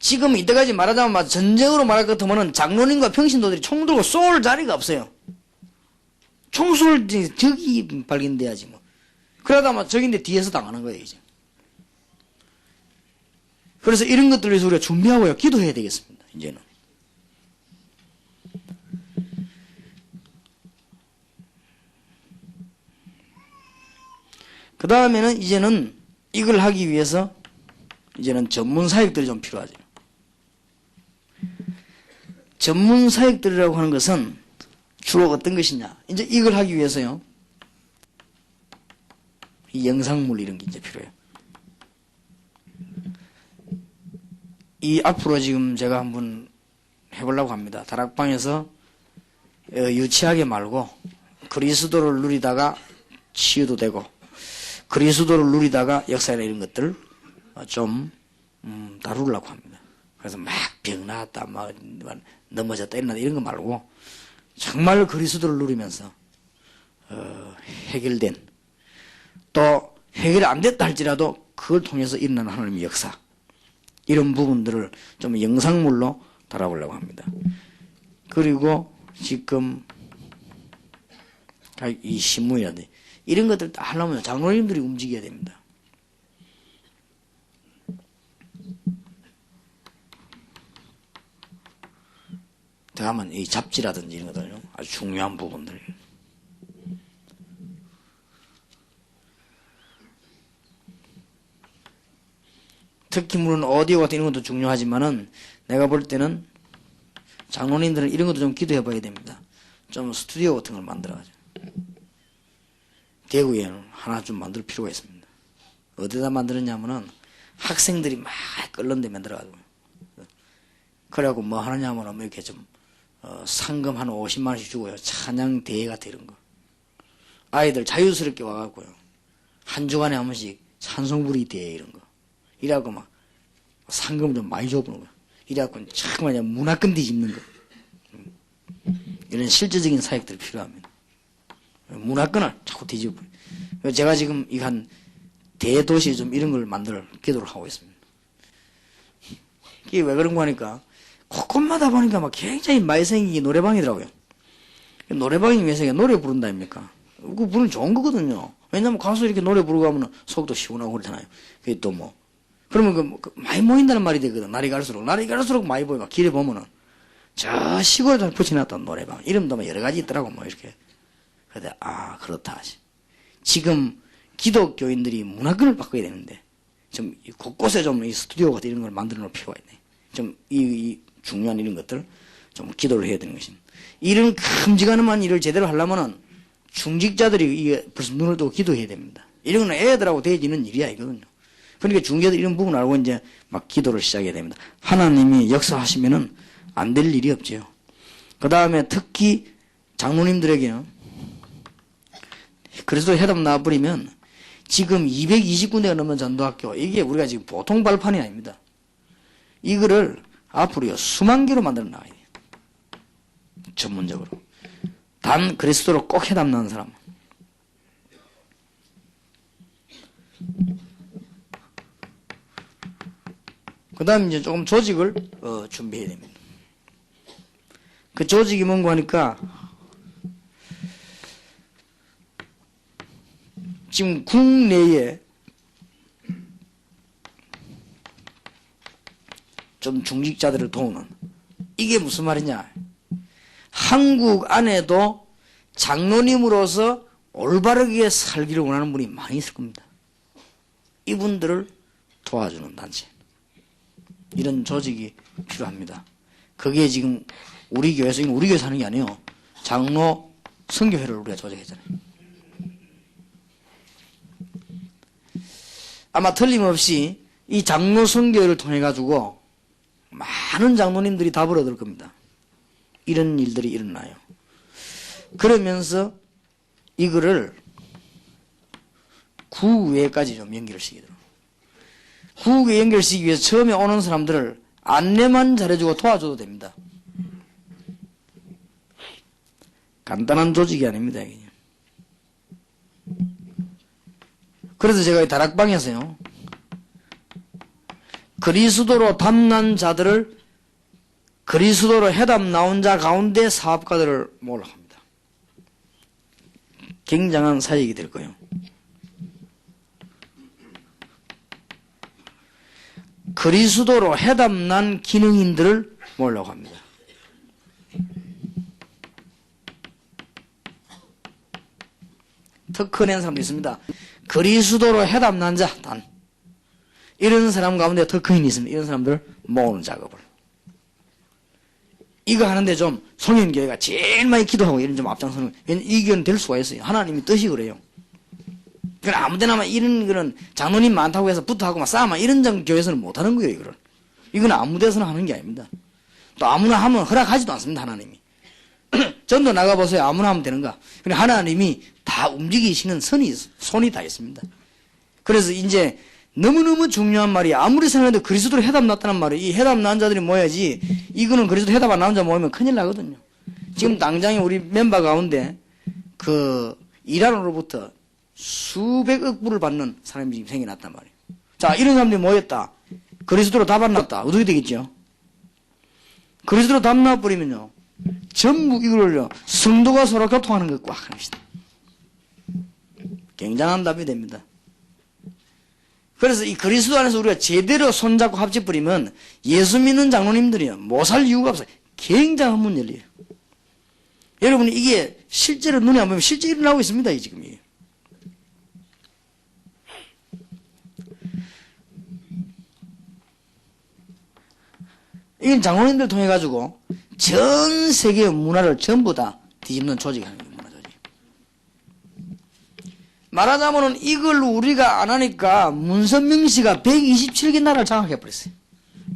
지금 이때까지 말하자면 전쟁으로 말할 것 같으면 장로님과 평신도들이 총 들고 쏠 자리가 없어요. 총 쏠 적이 발견돼야지 뭐. 그러다 적인데 뒤에서 당하는 거예요 이제. 그래서 이런 것들을 위해서 우리가 준비하고요. 기도해야 되겠습니다. 이제는. 그 다음에는 이제는 이걸 하기 위해서 이제는 전문 사역들이 좀 필요하죠. 전문 사역들이라고 하는 것은 주로 어떤 것이냐. 이제 이걸 하기 위해서요. 이 영상물 이런 게 이제 필요해요. 이 앞으로 지금 제가 한번 해보려고 합니다. 다락방에서 유치하게 말고 그리스도를 누리다가 치유도 되고 그리스도를 누리다가 역사나 이런 것들 좀 다루려고 합니다. 그래서 막 병 나왔다, 막 넘어졌다, 일어났다 이런 거 말고 정말 그리스도를 누리면서 해결된 또 해결이 안 됐다 할지라도 그걸 통해서 일어나는 하나님의 역사 이런 부분들을 좀 영상물로 다뤄보려고 합니다. 그리고 지금 이 신문이라든지 이런 것들 다 하려면 장로님들이 움직여야 됩니다. 다만 이 잡지라든지 이런 것들 아주 중요한 부분들. 특히 물론 오디오 같은 이런 것도 중요하지만은 내가 볼 때는 장로님들은 이런 것도 좀 기도해 봐야 됩니다. 좀 스튜디오 같은 걸 만들어가지고. 대구에는 하나 좀 만들 필요가 있습니다. 어디다 만들었냐면은 학생들이 막 끌는 데 만들어가지고. 그래갖고 뭐 하느냐면은 이렇게 좀 상금 한 50만 원씩 주고요. 찬양 대회 같은 이런 거. 아이들 자유스럽게 와갖고요. 한 주간에 한 번씩 찬송부리 대회 이런 거. 이래갖고 막 상금 좀 많이 줘보는 거야. 이래갖고 정말 문화권 뒤집는 거. 이런 실질적인 사역들이 필요합니다. 문화권을 자꾸 뒤집어버려. 제가 지금 이 한 대도시 좀 이런 걸 만들 기도를 하고 있습니다. 이게 왜 그런 거 하니까 곳곳마다 보니까 막 굉장히 많이 생긴 노래방이더라고요. 노래방이 왜 생겨? 노래 부른다 아닙니까? 그거 부르면 좋은 거거든요. 왜냐면 가서 이렇게 노래 부르고 하면 속도 시원하고 그렇잖아요. 그게 또 뭐. 그러면 많이 모인다는 말이 되거든. 날이 갈수록 많이 보여. 길에 보면은. 저 시골에 잘 붙여놨던 노래방. 이름도 뭐 여러 가지 있더라고, 뭐 이렇게. 그래, 그렇다. 지금 기독교인들이 문화권을 바꿔야 되는데, 좀 곳곳에 좀 이 스튜디오 같은 이런 걸 만들어 놓을 필요가 있네. 좀 이 중요한 이런 것들 좀 기도를 해야 되는 것입니다. 이런 큼지간한 일을 제대로 하려면은 중직자들이 이게 벌써 눈을 뜨고 기도해야 됩니다. 이런 건 애들하고 대지는 일이야, 이거는요. 그러니까 중직자들 이런 부분을 알고 이제 막 기도를 시작해야 됩니다. 하나님이 역사하시면은 안 될 일이 없죠. 그 다음에 특히 장로님들에게요. 그리스도 회답 나와버리면 지금 220군데가 넘는 전도학교, 이게 우리가 지금 보통 발판이 아닙니다. 이거를 앞으로 수만 개로 만들어 나가야 돼요. 전문적으로. 단 그리스도로 꼭 회답 나는 사람. 그 다음에 이제 조금 조직을 준비해야 됩니다. 그 조직이 뭔가 하니까 지금 국내에 좀 중직자들을 도우는, 이게 무슨 말이냐, 한국 안에도 장로님으로서 올바르게 살기를 원하는 분이 많이 있을 겁니다. 이분들을 도와주는 단체, 이런 조직이 필요합니다. 그게 지금 우리 교회에서, 우리 교회에서 하는 게 아니에요. 장로 선교회를 우리가 조직했잖아요. 아마 틀림없이 이 장로 선교회를 통해 가지고 많은 장로님들이 답을 얻을 겁니다. 이런 일들이 일어나요. 그러면서 이거를 구외까지 좀 연결을 시키도록. 구외 연결시키기 위해서 처음에 오는 사람들을 안내만 잘해주고 도와줘도 됩니다. 간단한 조직이 아닙니다. 그냥. 그래서 제가 이 다락방에서요, 그리스도로 담난 자들을, 그리스도로 해답 나온 자 가운데 사업가들을 모으려고 합니다. 굉장한 사역이 될 거예요. 그리스도로 해답 난 기능인들을 모으려고 합니다. 특허 낸 사람도 있습니다. 그리스도로 해답 난 자, 단. 이런 사람 가운데 특허인이 있습니다. 이런 사람들 모으는 작업을. 이거 하는데 좀 성인교회가 제일 많이 기도하고 이런 좀 앞장서는, 이건 될 수가 있어요. 하나님이 뜻이 그래요. 그러니까 아무데나 이런 거는 장로님 많다고 해서 붙어하고 막 싸우면 이런 교회에서는 못하는 거예요, 이거를. 이건 아무 데서나 하는 게 아닙니다. 또 아무나 하면 허락하지도 않습니다, 하나님이. 전도 나가보세요. 아무나 하면 되는가. 그러니까 하나님이 다 움직이시는 손이 다 있습니다. 그래서 이제 너무너무 중요한 말이, 아무리 생각해도 그리스도로 해답 났다는 말이에요. 이 해답 난 자들이 모여야지, 이거는 그리스도 해답 안 나온 자 모이면 큰일 나거든요. 지금 당장에 우리 멤버 가운데 이란으로부터 수백억 불을 받는 사람이 지금 생겨났단 말이에요. 자, 이런 사람들이 모였다. 그리스도로 답 안 났다. 어떻게 되겠죠? 그리스도로 답 나버리면요, 전부 이걸요, 성도가 서로 교통하는 것과 합시다. 굉장한 답이 됩니다. 그래서 이 그리스도 안에서 우리가 제대로 손잡고 합쳐버리면 예수 믿는 장로님들이요, 못 살 이유가 없어요. 굉장한 문 열려요. 여러분, 이게 실제로 눈에 안 보면 실제 일어나고 있습니다, 이 지금. 이건 장로님들 통해 가지고 전 세계의 문화를 전부 다 뒤집는 조직이 하는 거예요, 문화 조직. 말하자면은 이걸 우리가 안 하니까 문선명 씨가 127개 나라를 장악해버렸어요.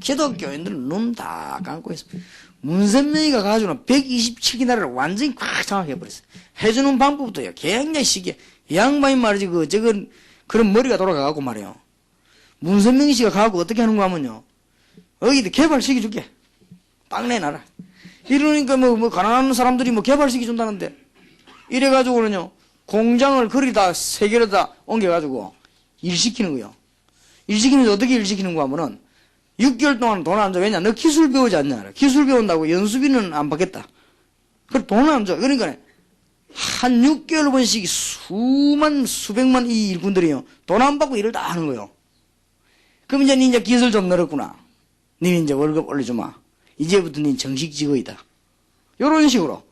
기독교인들은 눈 다 감고 있어요. 문선명이가 가지고는 127개 나라를 완전히 꽉 장악해버렸어요. 해주는 방법도요, 굉장히 시기해. 이 양반이 말이지, 그런 머리가 돌아가고 말이에요. 문선명 씨가 가고 어떻게 하는가 하면요, 어디든 개발시켜줄게. 빵 내놔라. 이러니까 가난한 사람들이 개발시켜준다는데, 이래가지고는요, 공장을 거리다, 세 개를 다 옮겨가지고 일 시키는 거예요. 일 시키면서 어떻게 일 시키는 거 하면은, 6개월 동안 돈 안 줘. 왜냐? 너 기술 배우지 않냐? 기술 배운다고 연수비는 안 받겠다. 그래, 돈을 안 줘. 그러니까, 한 6개월 번씩 수백만 이 일꾼들이요, 돈 안 받고 일을 다 하는 거예요. 그럼 이제 기술 좀 늘었구나. 니 이제 월급 올려주마. 이제부터 니 정식 직업이다. 요런 식으로.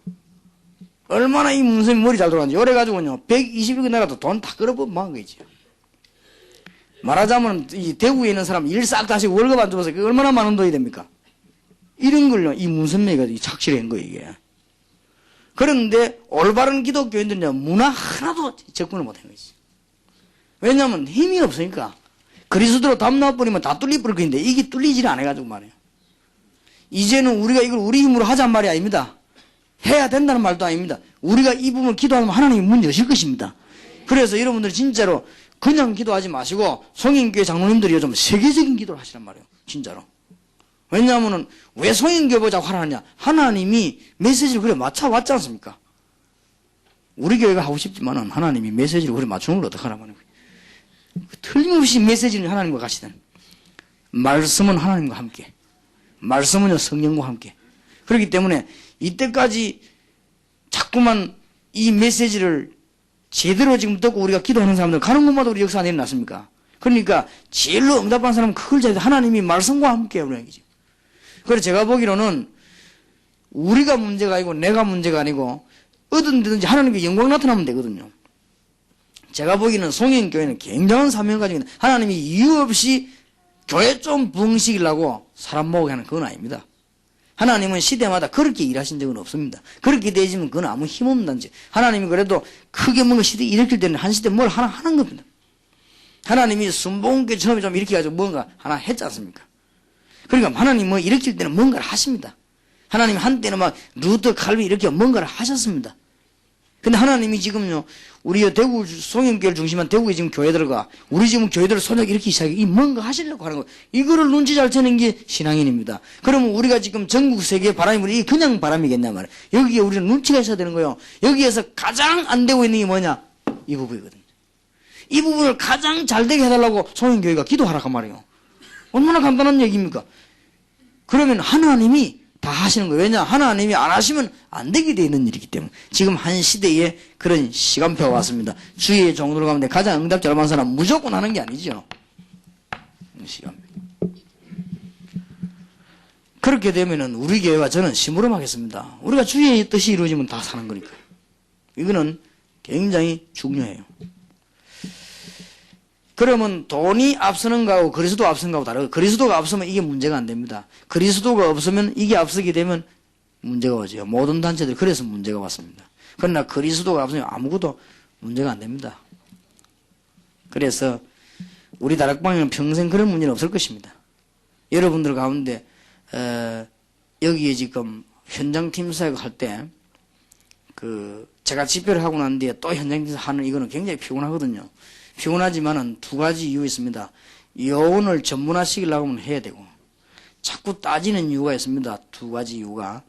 얼마나 이 문선이 머리 잘 돌아가는지. 요래가지고요, 120개 나라도 돈 다 끌어보면 망한 거지. 말하자면, 이 대구에 있는 사람 일 싹 다 하시고 월급 안 줘서 그게 얼마나 많은 돈이 됩니까? 이런 걸요, 이 문선명이가 착실한 거예요, 이게. 그런데 올바른 기독교인들은 문화 하나도 접근을 못한 거지. 왜냐하면 힘이 없으니까. 그리스도로 담나버리면 다 뚫리버릴 건데 이게 뚫리질 않아가지고 말이에요. 이제는 우리가 이걸 우리 힘으로 하자는 말이 아닙니다. 해야 된다는 말도 아닙니다. 우리가 이 부분을 기도하면 하나님이 문 여실 것입니다. 그래서 여러분들 진짜로 그냥 기도하지 마시고 성인교회 장로님들이 좀 세계적인 기도를 하시란 말이에요. 진짜로. 왜냐하면 왜 성인교회 보자고 하느냐. 하나님이 메시지를 그래 맞춰왔지 않습니까? 우리 교회가 하고 싶지만은 하나님이 메시지를 그래 맞추는 걸 어떡하란 말이에요. 틀림없이 메시지는 하나님과 같이 되는. 말씀은 하나님과 함께. 말씀은요 성령과 함께. 그렇기 때문에 이때까지 자꾸만 이 메시지를 제대로 지금 듣고 우리가 기도하는 사람들 가는 곳마다 우리 역사가 일어났습니까? 그러니까 제일로 응답한 사람은 그걸 잘 하나님이 말씀과 함께 하는 얘기죠. 그래서 제가 보기로는 우리가 문제가 아니고 내가 문제가 아니고 어떤 데든지 하나님께 영광 나타나면 되거든요. 제가 보기에는 송영교회는 굉장한 사명을 가지고 있는 하나님이 이유 없이 교회 좀 부흥시키려고 사람 모으게 하는 그건 아닙니다. 하나님은 시대마다 그렇게 일하신 적은 없습니다. 그렇게 되지면 그건 아무 힘없는지. 하나님이 그래도 크게 뭔가 시대 일으킬 때는 한 시대 뭘 하나 하는 겁니다. 하나님이 순복음교회 처음에 좀 일으켜가지고 뭔가 하나 했지 않습니까? 그러니까 하나님 뭐 일으킬 때는 뭔가를 하십니다. 하나님 한때는 막 루터 칼빈 이렇게 뭔가를 하셨습니다. 근데 하나님이 지금요, 우리 대구 송영교회를 중심한 대구에 지금 교회들과 우리 지금 교회들을 손잡이 이렇게 시작해 이 뭔가 하시려고 하는 거예요. 이거를 눈치 잘 채는 게 신앙인입니다. 그러면 우리가 지금 전국 세계에 바람이 불이 그냥 바람이겠냐 말이에요. 여기에 우리는 눈치가 있어야 되는 거예요. 여기에서 가장 안 되고 있는 게 뭐냐? 이 부분이거든요. 이 부분을 가장 잘 되게 해달라고 송영교회가 기도하라고 말이에요. 얼마나 간단한 얘기입니까? 그러면 하나님이 다 하시는 거예요. 왜냐? 하나님이 안 하시면 안 되게 되어 있는 일이기 때문에. 지금 한 시대에 그런 시간표가 왔습니다. 주의 종로로 가면 가장 응답 잘 받는 사람 무조건 하는 게 아니죠. 시간표. 그렇게 되면은 우리 교회와 저는 심부름하겠습니다. 우리가 주의 뜻이 이루어지면 다 사는 거니까. 이거는 굉장히 중요해요. 그러면 돈이 앞서는 거하고 그리스도가 앞서는 거하고 다르고 그리스도가 앞서면 이게 문제가 안 됩니다. 그리스도가 없으면 이게 앞서게 되면 문제가 오죠. 모든 단체들이 그래서 문제가 왔습니다. 그러나 그리스도가 앞서면 아무것도 문제가 안 됩니다. 그래서 우리 다락방에는 평생 그런 문제는 없을 것입니다. 여러분들 가운데 여기에 지금 현장팀 사역할 때 제가 집회를 하고 난 뒤에 또 현장팀 하는 이거는 굉장히 피곤하거든요. 피곤하지만은 두 가지 이유 있습니다. 여운을 전문화시키려고 하면 해야 되고 자꾸 따지는 이유가 있습니다. 두 가지 이유가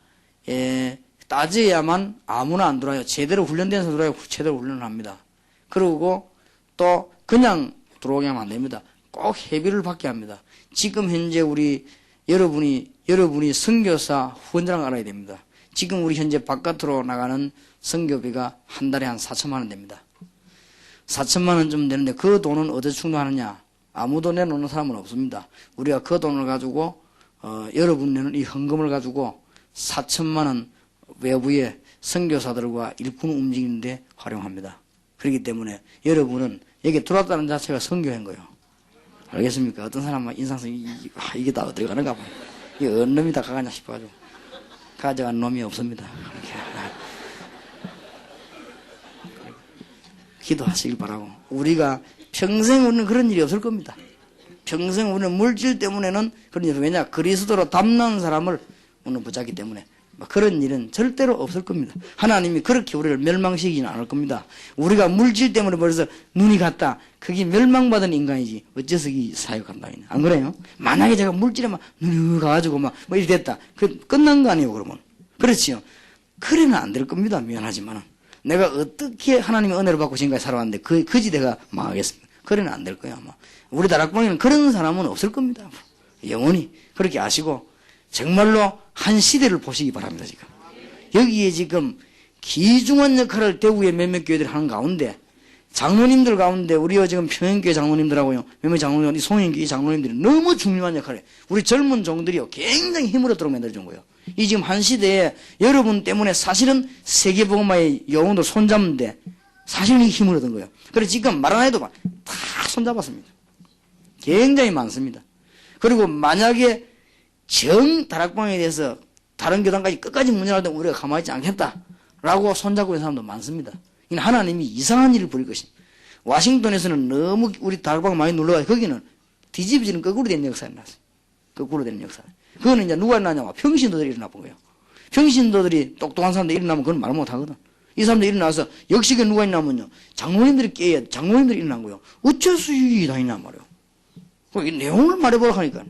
따져야만 아무나 안 들어와요. 제대로 훈련된 사람 들어와야 제대로 훈련을 합니다. 그리고 또 그냥 들어오게 하면 안 됩니다. 꼭 회비를 받게 합니다. 지금 현재 여러분이 선교사 후원자랑 알아야 됩니다. 지금 우리 현재 바깥으로 나가는 선교비가 한 달에 한 4천만 원 됩니다. 4천만 원 좀 되는데 그 돈은 어디서 충당하느냐? 아무도 내놓는 사람은 없습니다. 우리가 그 돈을 가지고 여러분 내는 이 헌금을 가지고 4천만 원 외부의 선교사들과 일꾼 움직이는데 활용합니다. 그렇기 때문에 여러분은 여기 들어왔다는 자체가 선교한 거예요. 알겠습니까? 어떤 사람은 인상성 이게 다 어디 가는가 봐요. 이게 어느 놈이 다 가가냐 싶어가지고 가져간 놈이 없습니다. 기도하시길 바라고. 우리가 평생 우리는 그런 일이 없을 겁니다. 평생 우리는 물질 때문에는 그런 일이 왜냐? 그리스도로 담는 사람을 우리는 붙잡기 때문에 그런 일은 절대로 없을 겁니다. 하나님이 그렇게 우리를 멸망시키지는 않을 겁니다. 우리가 물질 때문에 벌써 눈이 갔다. 그게 멸망받은 인간이지. 어째서 이 사역한다. 안 그래요? 만약에 제가 물질에 막 눈이 가가지고 뭐 이렇게 됐다. 끝난 거 아니에요, 그러면. 그렇지요. 그래는 안 될 겁니다. 미안하지만은. 내가 어떻게 하나님의 은혜를 받고 지금까지 살아왔는데 그지 내가 망하겠습니까? 그래는 안 될 거야 아마. 우리 다락방에는 그런 사람은 없을 겁니다. 영원히 그렇게 아시고 정말로 한 시대를 보시기 바랍니다. 지금 여기에 지금 귀중한 역할을 대구의 몇몇 교회들이 하는 가운데 장로님들 가운데 우리가 지금 평양교회 장로님들하고요 몇몇 장로님들 송영교회 장로님들이 너무 중요한 역할을 해요. 우리 젊은 종들이요 굉장히 힘을 얻도록 만들어준 거예요. 이 지금 한 시대에 여러분 때문에 사실은 세계복음화의 영혼도 손잡는데 사실은 이 힘을 얻은 거예요. 그래서 지금 말 안 해도 다 손잡았습니다. 굉장히 많습니다. 그리고 만약에 다락방에 대해서 다른 교단까지 끝까지 문제할 때 우리가 가만히 있지 않겠다. 라고 손잡고 있는 사람도 많습니다. 이는 하나님이 이상한 일을 벌일 것입니다. 와싱턴에서는 너무 우리 다락방 많이 놀러가서 거기는 뒤집어지는 거꾸로 된 역사가 났어요. 거꾸로 되는 역사. 그거는 이제 누가 일어나냐면 평신도들이 일어나 본 거예요. 평신도들이 똑똑한 사람들이 일어나면 그건 말 못 하거든. 이 사람들이 일어나서 역식에 누가 있냐면요. 장로님들이 깨야 장로님들이 일어난 거예요. 어째서 이게 다 있냐 말이에요. 이 내용을 말해보라고 하니까.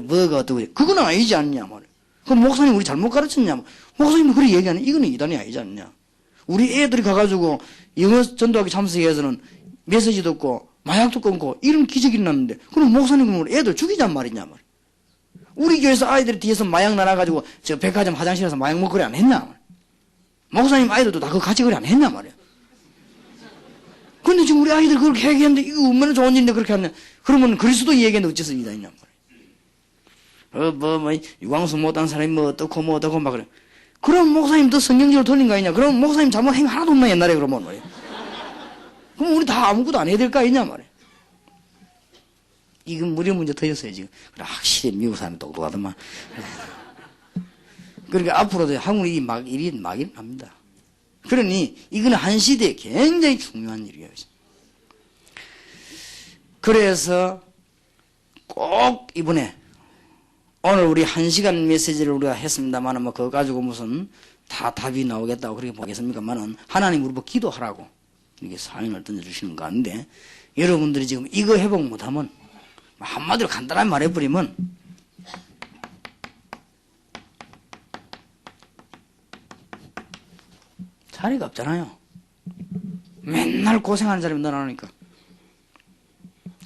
뭐가 어떻고, 그건 아니지 않냐 말이에요. 그럼 목사님 우리 잘못 가르쳤냐. 목사님이 그렇게 얘기하는 이거는 이단이 아니지 않냐. 우리 애들이 가가지고 영어 전도하기 참석해서는 메시지도 없고 마약도 끊고 이런 기적이 일어났는데 그럼 목사님은 애들 죽이잔 말이냐 말이에요. 우리 교회에서 아이들이 뒤에서 마약 날아가지고 저 백화점 화장실에서 마약 먹거리 안 했냐 말이에요. 목사님 아이들도 다 그거 같이 거리 안 했냐 말이에요. 근데 지금 우리 아이들 그렇게 얘기했는데 이거 얼마나 좋은 일인데 그렇게 하냐. 그러면 그리스도 얘기했는데 어째서 이단이냐 말이에요. 유광수 못한 사람이 뭐 어떻고 막 그래. 그럼 목사님 더 성경적으로 틀린 거 아니냐. 그럼 목사님 잘못 행 하나도 없나 옛날에 그러면 말이에요. 그럼 우리 다 아무것도 안 해야 될 거 아니냐 말이에요. 이건 무리 문제 터졌어요 지금. 그래 확실히 미국 사람이 똑똑하더만. 그러니까 앞으로도 한국이 일이 막 일어납니다. 그러니 이거는 한 시대에 굉장히 중요한 일이에요. 그래서 꼭 이번에 오늘 우리 1시간 메시지를 우리가 했습니다만 뭐 그거 가지고 무슨 다 답이 나오겠다고 그렇게 보겠습니까만은 하나님 우리 보고 기도하라고 이렇게 사명을 던져주시는 거 같은데 여러분들이 지금 이거 회복 못하면 한마디로 간단하게 말해버리면 자리가 없잖아요. 맨날 고생하는 사람이 늘어나니까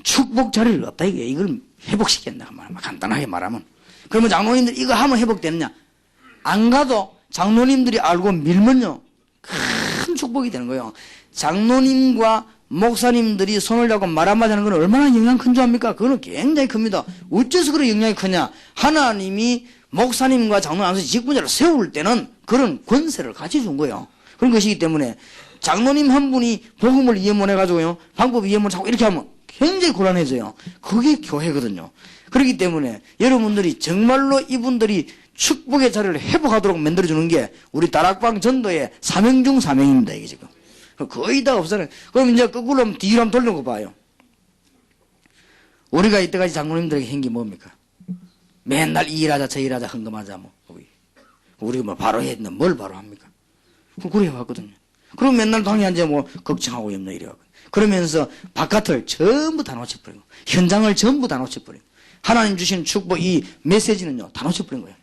축복 자리를 없다 이게 이걸 회복시킨다 간단하게 말하면. 그러면 장로님들 이거 하면 회복되느냐? 안 가도 장로님들이 알고 밀면요 큰 축복이 되는 거예요. 장로님과 목사님들이 손을 잡고 말 한마디 하는 건 얼마나 영향 큰 줄 압니까? 그거는 굉장히 큽니다. 어째서 그런 영향이 크냐? 하나님이 목사님과 장로님 안에서 직분자를 세울 때는 그런 권세를 같이 준 거예요. 그런 것이기 때문에 장로님 한 분이 복음을 이해 못 해가지고요 방법 이해 못 하고 이렇게 하면 굉장히 곤란해져요. 그게 교회거든요. 그렇기 때문에 여러분들이 정말로 이분들이 축복의 자리를 회복하도록 만들어주는 게 우리 다락방 전도의 사명 중 사명입니다. 이게 지금 거의 다 없어요. 그럼 이제 거꾸로 뒤로 한번 돌려고 봐요. 우리가 이때까지 장로님들에게 한 게 뭡니까? 맨날 이 일하자 저 일하자 헌금하자 뭐 우리가 뭐 바로 했는데 뭘 바로 합니까? 그래 해왔거든요. 그럼 맨날 당연히 이제 뭐 걱정하고 있나 이래갖고 그러면서 바깥을 전부 다 놓쳐버리고 현장을 전부 다 놓쳐버리고 하나님 주신 축복 이 메시지는요 다 놓쳐버린 거예요.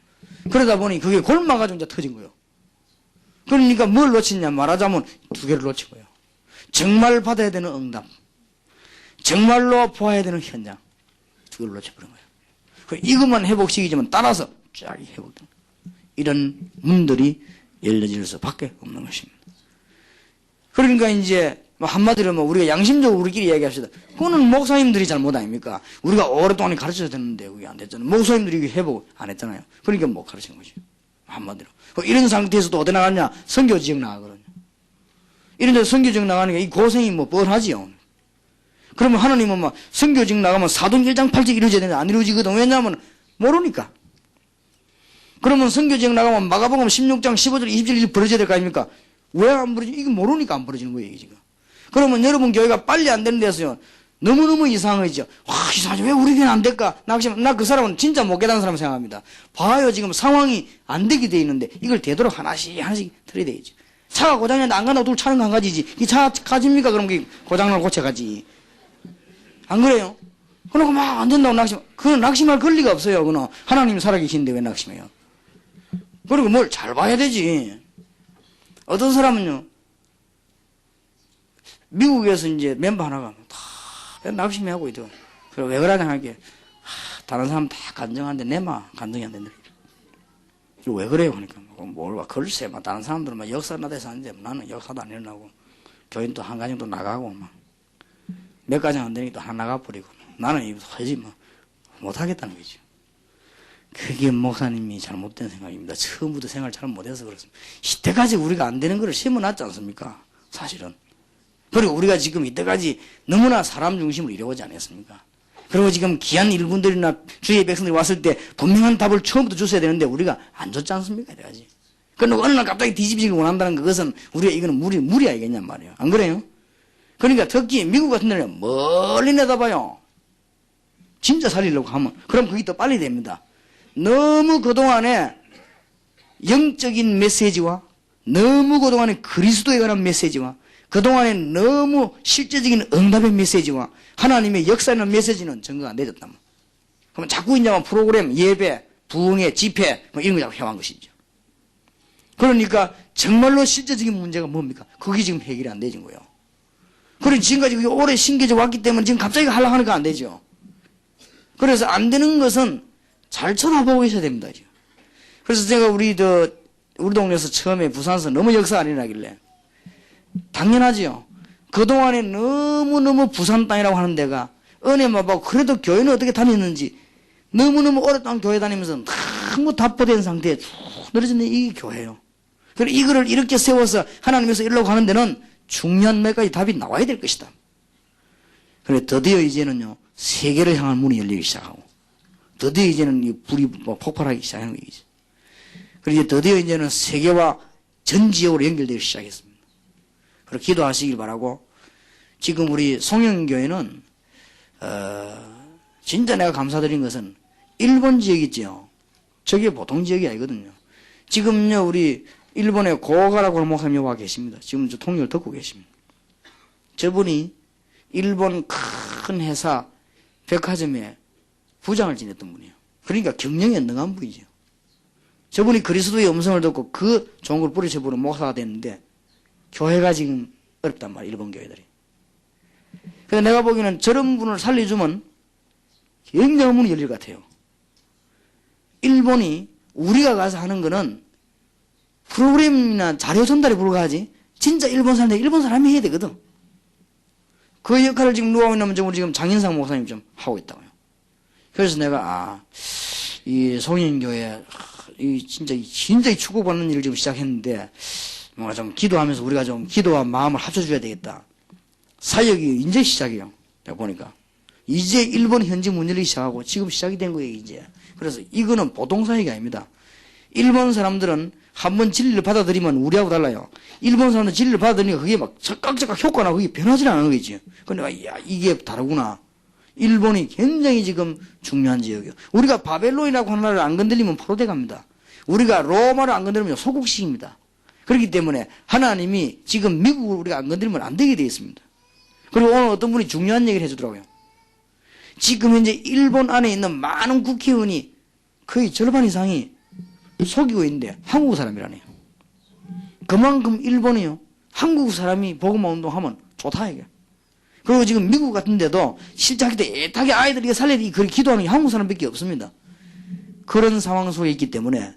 그러다 보니 그게 골마가지고 이제 터진 거예요. 그러니까 뭘 놓치냐 말하자면 두 개를 놓친 거예요. 정말 받아야 되는 응답, 정말로 보아야 되는 현장 두 개를 놓쳐버린 거예요. 이것만 회복시키지만 따라서 쫙 회복됩니다. 이런 문들이 열려질 수밖에 없는 것입니다. 그러니까 이제 한마디로 우리가 양심적으로 우리끼리 얘기합시다. 그거는 목사님들이 잘못 아닙니까? 우리가 오랫동안 가르쳐야 되는데 그게 안 됐잖아요. 목사님들이 회복 안 했잖아요. 그러니까 못 가르친 거죠. 한마디로. 이런 상태에서도 어디 나갔냐? 선교지역 나가거든요. 이런 데서 선교지역 나가는 게 이 고생이 뻔하지요. 그러면 하나님은 선교지역 나가면 사돈 1장 8절 이루어져야 되는데 안 이루어지거든. 왜냐하면 모르니까. 그러면 선교지역 나가면 마가복음 16장 15절 20절 벌어져야 될 거 아닙니까? 왜 안 벌어지냐? 이거 모르니까 안 벌어지는 거예요, 지금. 그러면 여러분 교회가 빨리 안 되는 데서요. 너무너무 이상하죠. 와, 이상하지. 왜 우리 교회는 안 될까? 나 그 사람은 진짜 못 깨닫는 사람 생각합니다. 봐요, 지금 상황이 안 되게 돼 있는데 이걸 되도록 하나씩 들어야 되겠죠. 차가 고장났는데 안 간다고 둘 차는 거 안 가지지. 이 차 가집니까? 그럼 고장날 고쳐가지. 안 그래요? 그러고 막 안 된다고 낙심. 그건 낙심할 권리가 없어요. 그는 하나님이 살아계시는데 왜 낙심해요? 그리고 뭘 잘 봐야 되지. 어떤 사람은요, 미국에서 이제 멤버 하나가 다 낙심하고 있더라고. 그래, 왜 그러냐 하게, 다른 사람 다 간증하는데 내만 간증이 안 된다. 왜 그래요? 하니까, 뭘 봐. 글쎄, 다른 사람들은 역사나 돼서 하는데 나는 역사도 안 일어나고, 교인도 한 가정도 나가고, 몇 가정 안 되니까 하나 나가버리고, 나는 이거 하지 못하겠다는 거죠. 그게 목사님이 잘못된 생각입니다. 처음부터 생각을 잘 못해서 그렇습니다. 이때까지 우리가 안 되는 거를 심어놨지 않습니까? 사실은. 그리고 우리가 지금 이때까지 너무나 사람 중심으로 이루어오지 않았습니까? 그리고 지금 귀한 일꾼들이나 주의 백성들이 왔을 때 분명한 답을 처음부터 줬어야 되는데 우리가 안 줬지 않습니까? 이때까지. 그러고 어느 날 갑자기 뒤집히기를 원한다는 그것은 우리가 이거는 무리 아니겠냔 말이에요. 안 그래요? 그러니까 특히 미국 같은 데는 멀리 내다봐요. 진짜 살리려고 하면. 그럼 그게 더 빨리 됩니다. 너무 그동안에 영적인 메시지와 너무 그동안에 그리스도에 관한 메시지와 그동안에 너무 실제적인 응답의 메시지와 하나님의 역사하는 메시지는 증거가 안 되졌단 말이에요. 그러면 자꾸 이제 프로그램, 예배, 부흥회, 집회 뭐 이런 거 자꾸 해온 것이죠. 그러니까 정말로 실제적인 문제가 뭡니까? 그게 지금 해결이 안 되진 거예요. 그리고 지금까지 오래 신겨져 왔기 때문에 지금 갑자기 하려고 하니까 안 되죠. 그래서 안 되는 것은 잘 쳐다보고 있어야 됩니다. 지금. 그래서 제가 우리 동네에서 처음에 부산에서 너무 역사가 안 일어나길래 당연하지요. 그동안에 너무너무 부산 땅이라고 하는 데가 은혜만 받고 그래도 교회는 어떻게 다녔는지 너무너무 오랫동안 교회 다니면서 너무 답보된 상태에 쭉 늘어진 이게 교회예요. 그리고 이거를 이렇게 세워서 하나님께서 이러려고 하는 데는 중요한 몇 가지 답이 나와야 될 것이다. 그래 드디어 이제는요 세계를 향한 문이 열리기 시작하고 드디어 이제는 이 불이 폭발하기 시작하는 거죠. 그리고 이제 드디어 이제는 세계와 전 지역으로 연결되기 시작했습니다. 그리고 기도하시길 바라고 지금 우리 송영교회는 진짜 내가 감사드린 것은 일본 지역 있죠. 저게 보통 지역이 아니거든요. 지금요 우리 일본의 고가라고 하는 목사님이 와 계십니다. 지금 저 통역을 듣고 계십니다. 저분이 일본 큰 회사 백화점에 부장을 지냈던 분이에요. 그러니까 경영에 능한 분이죠. 저분이 그리스도의 음성을 듣고 그 좋은 걸 뿌리쳐보는 목사가 됐는데 교회가 지금 어렵단 말이에요. 일본 교회들이. 그래서 내가 보기에는 저런 분을 살려주면 굉장한 문이 열릴 것 같아요. 일본이 우리가 가서 하는 거는 프로그램이나 자료 전달에 불과하지 진짜 일본 사람이 해야 되거든. 그 역할을 지금 누가 하고 있냐면 우리 지금 장인상 목사님 좀 하고 있다고요. 그래서 내가 이 송인교회 이 진짜 축복받는 일을 지금 시작했는데 뭔가 좀 기도하면서 우리가 좀 기도와 마음을 합쳐줘야 되겠다. 사역이 이제 시작이에요. 내가 보니까 이제 일본 현지 문 열리기 시작하고 지금 시작이 된 거예요 이제. 그래서 이거는 보통 사역이 아닙니다. 일본 사람들은 한번 진리를 받아들이면 우리하고 달라요. 일본 사람들 진리를 받아들이니까 그게 막 적각적각 효과나 그게 변하지 않는 거지. 근데 야 이게 다르구나. 일본이 굉장히 지금 중요한 지역이에요. 우리가 바벨론이라고 하는 나라를 안 건드리면 포로돼갑니다. 우리가 로마를 안 건드리면 소국식입니다. 그렇기 때문에 하나님이 지금 미국을 우리가 안 건드리면 안 되게 되어 있습니다. 그리고 오늘 어떤 분이 중요한 얘기를 해주더라고요. 지금 현재 일본 안에 있는 많은 국회의원이 거의 절반 이상이 속이고 있는데 한국 사람이라네요. 그만큼 일본이요. 한국 사람이 복음화 운동하면 좋다 이게. 그리고 지금 미국 같은 데도 실제 할 때 애타게 아이들이 살려야 그렇게 기도하는 게 한국 사람밖에 없습니다. 그런 상황 속에 있기 때문에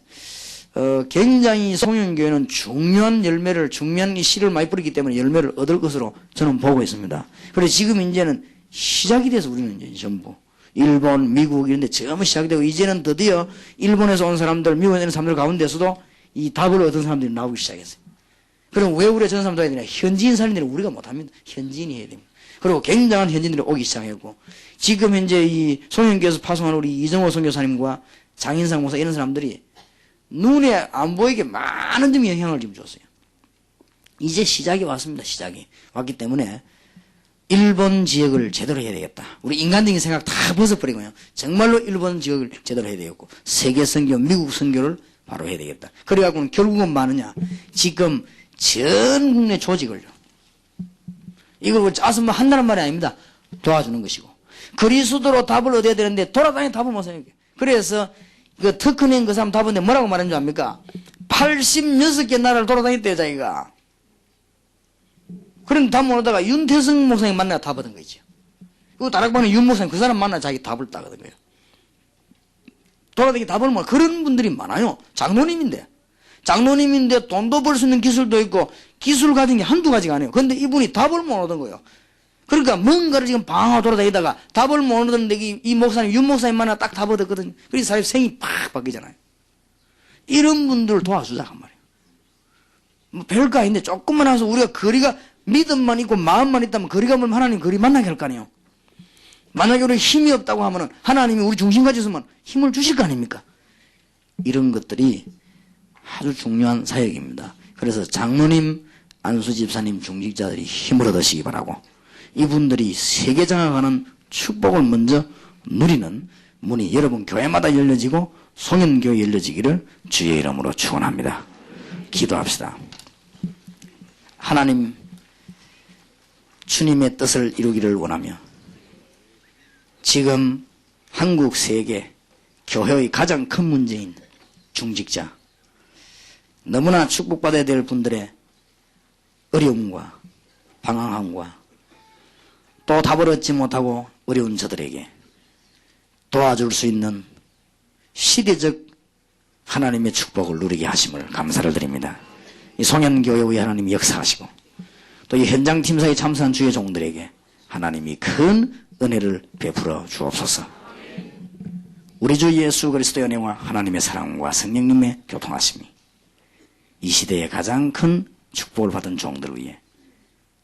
굉장히 송영교회는 중요한 이 씨를 많이 뿌리기 때문에 열매를 얻을 것으로 저는 보고 있습니다. 그래서 지금 이제는 시작이 돼서 우리는 이제 전부 일본, 미국 이런 데 전부 시작이 되고 이제는 드디어 일본에서 온 사람들, 미국에 있는 사람들 가운데서도 이 답을 얻은 사람들이 나오기 시작했어요. 그럼 왜 우리가 저런 사람도 해야 되냐? 현지인 살리는 일을 우리가 못합니다. 현지인이 해야 됩니다. 그리고 굉장한 현지인들이 오기 시작했고 지금 현재 이 송영교에서 파송한 우리 이정호 선교사님과 장인상 목사 이런 사람들이 눈에 안 보이게 많은 점이 영향을 좀 줬어요. 이제 시작이 왔습니다. 시작이 왔기 때문에 일본 지역을 제대로 해야 되겠다. 우리 인간적인 생각 다 벗어버리고요. 정말로 일본 지역을 제대로 해야 되겠고 세계 선교, 미국 선교를 바로 해야 되겠다. 그래갖고는 결국은 뭐느냐. 지금 전 국내 조직을요. 이걸 짜서 뭐 한다는 말이 아닙니다. 도와주는 것이고 그리스도로 답을 얻어야 되는데 돌아다니는 답을 못 써요. 그래서 그 특허낸 그 사람 답인데 뭐라고 말하는 줄 압니까? 86개 나라를 돌아다녔대요 자기가. 그런 답 모르다가 윤태성 목사님 만나 답 얻은 거죠. 그 다락방에 윤 목사님 그 사람 만나 자기 답을 따거든 거예요. 돌아다니기 답을 뭐 그런 분들이 많아요. 장로님인데 돈도 벌 수 있는 기술도 있고 기술 가진 게 한두 가지가 아니에요. 그런데 이분이 답을 못 얻은 거예요. 그러니까 뭔가를 지금 방황하고 돌아다니다가 답을 못 얻었는데 이 목사님 윤 목사님 만나 딱 답 얻었거든요. 그래서 사실 생이 팍 바뀌잖아요. 이런 분들을 도와주자 한 말이에요. 뭐 별거 아닌데 조금만 해서 우리가 거리가 믿음만 있고 마음만 있다면 거리가 멀면 하나님 거리 만나게 할 거 아니에요. 만약에 우리 힘이 없다고 하면은 하나님이 우리 중심까지 있으면 힘을 주실 거 아닙니까? 이런 것들이 아주 중요한 사역입니다. 그래서 장로님, 안수집사님, 중직자들이 힘을 얻으시기 바라고, 이분들이 세계 장악하는 축복을 먼저 누리는 문이 여러분 교회마다 열려지고 송현교회 열려지기를 주의 이름으로 축원합니다. 기도합시다. 하나님, 주님의 뜻을 이루기를 원하며 지금 한국 세계 교회의 가장 큰 문제인 중직자, 너무나 축복받아야 될 분들의 어려움과 방황함과 또 답을 얻지 못하고 어려운 저들에게 도와줄 수 있는 시대적 하나님의 축복을 누리게 하심을 감사를 드립니다. 이 송현교회의 하나님이 역사하시고 또 이 현장 팀사에 참석한 주의 종들에게 하나님이 큰 은혜를 베풀어 주옵소서. 우리 주 예수 그리스도의 은혜와 하나님의 사랑과 성령님의 교통하심이 이 시대의 가장 큰 축복을 받은 종들을 위해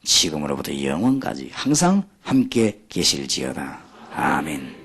지금으로부터 영원까지 항상 함께 계실지어다. 아멘.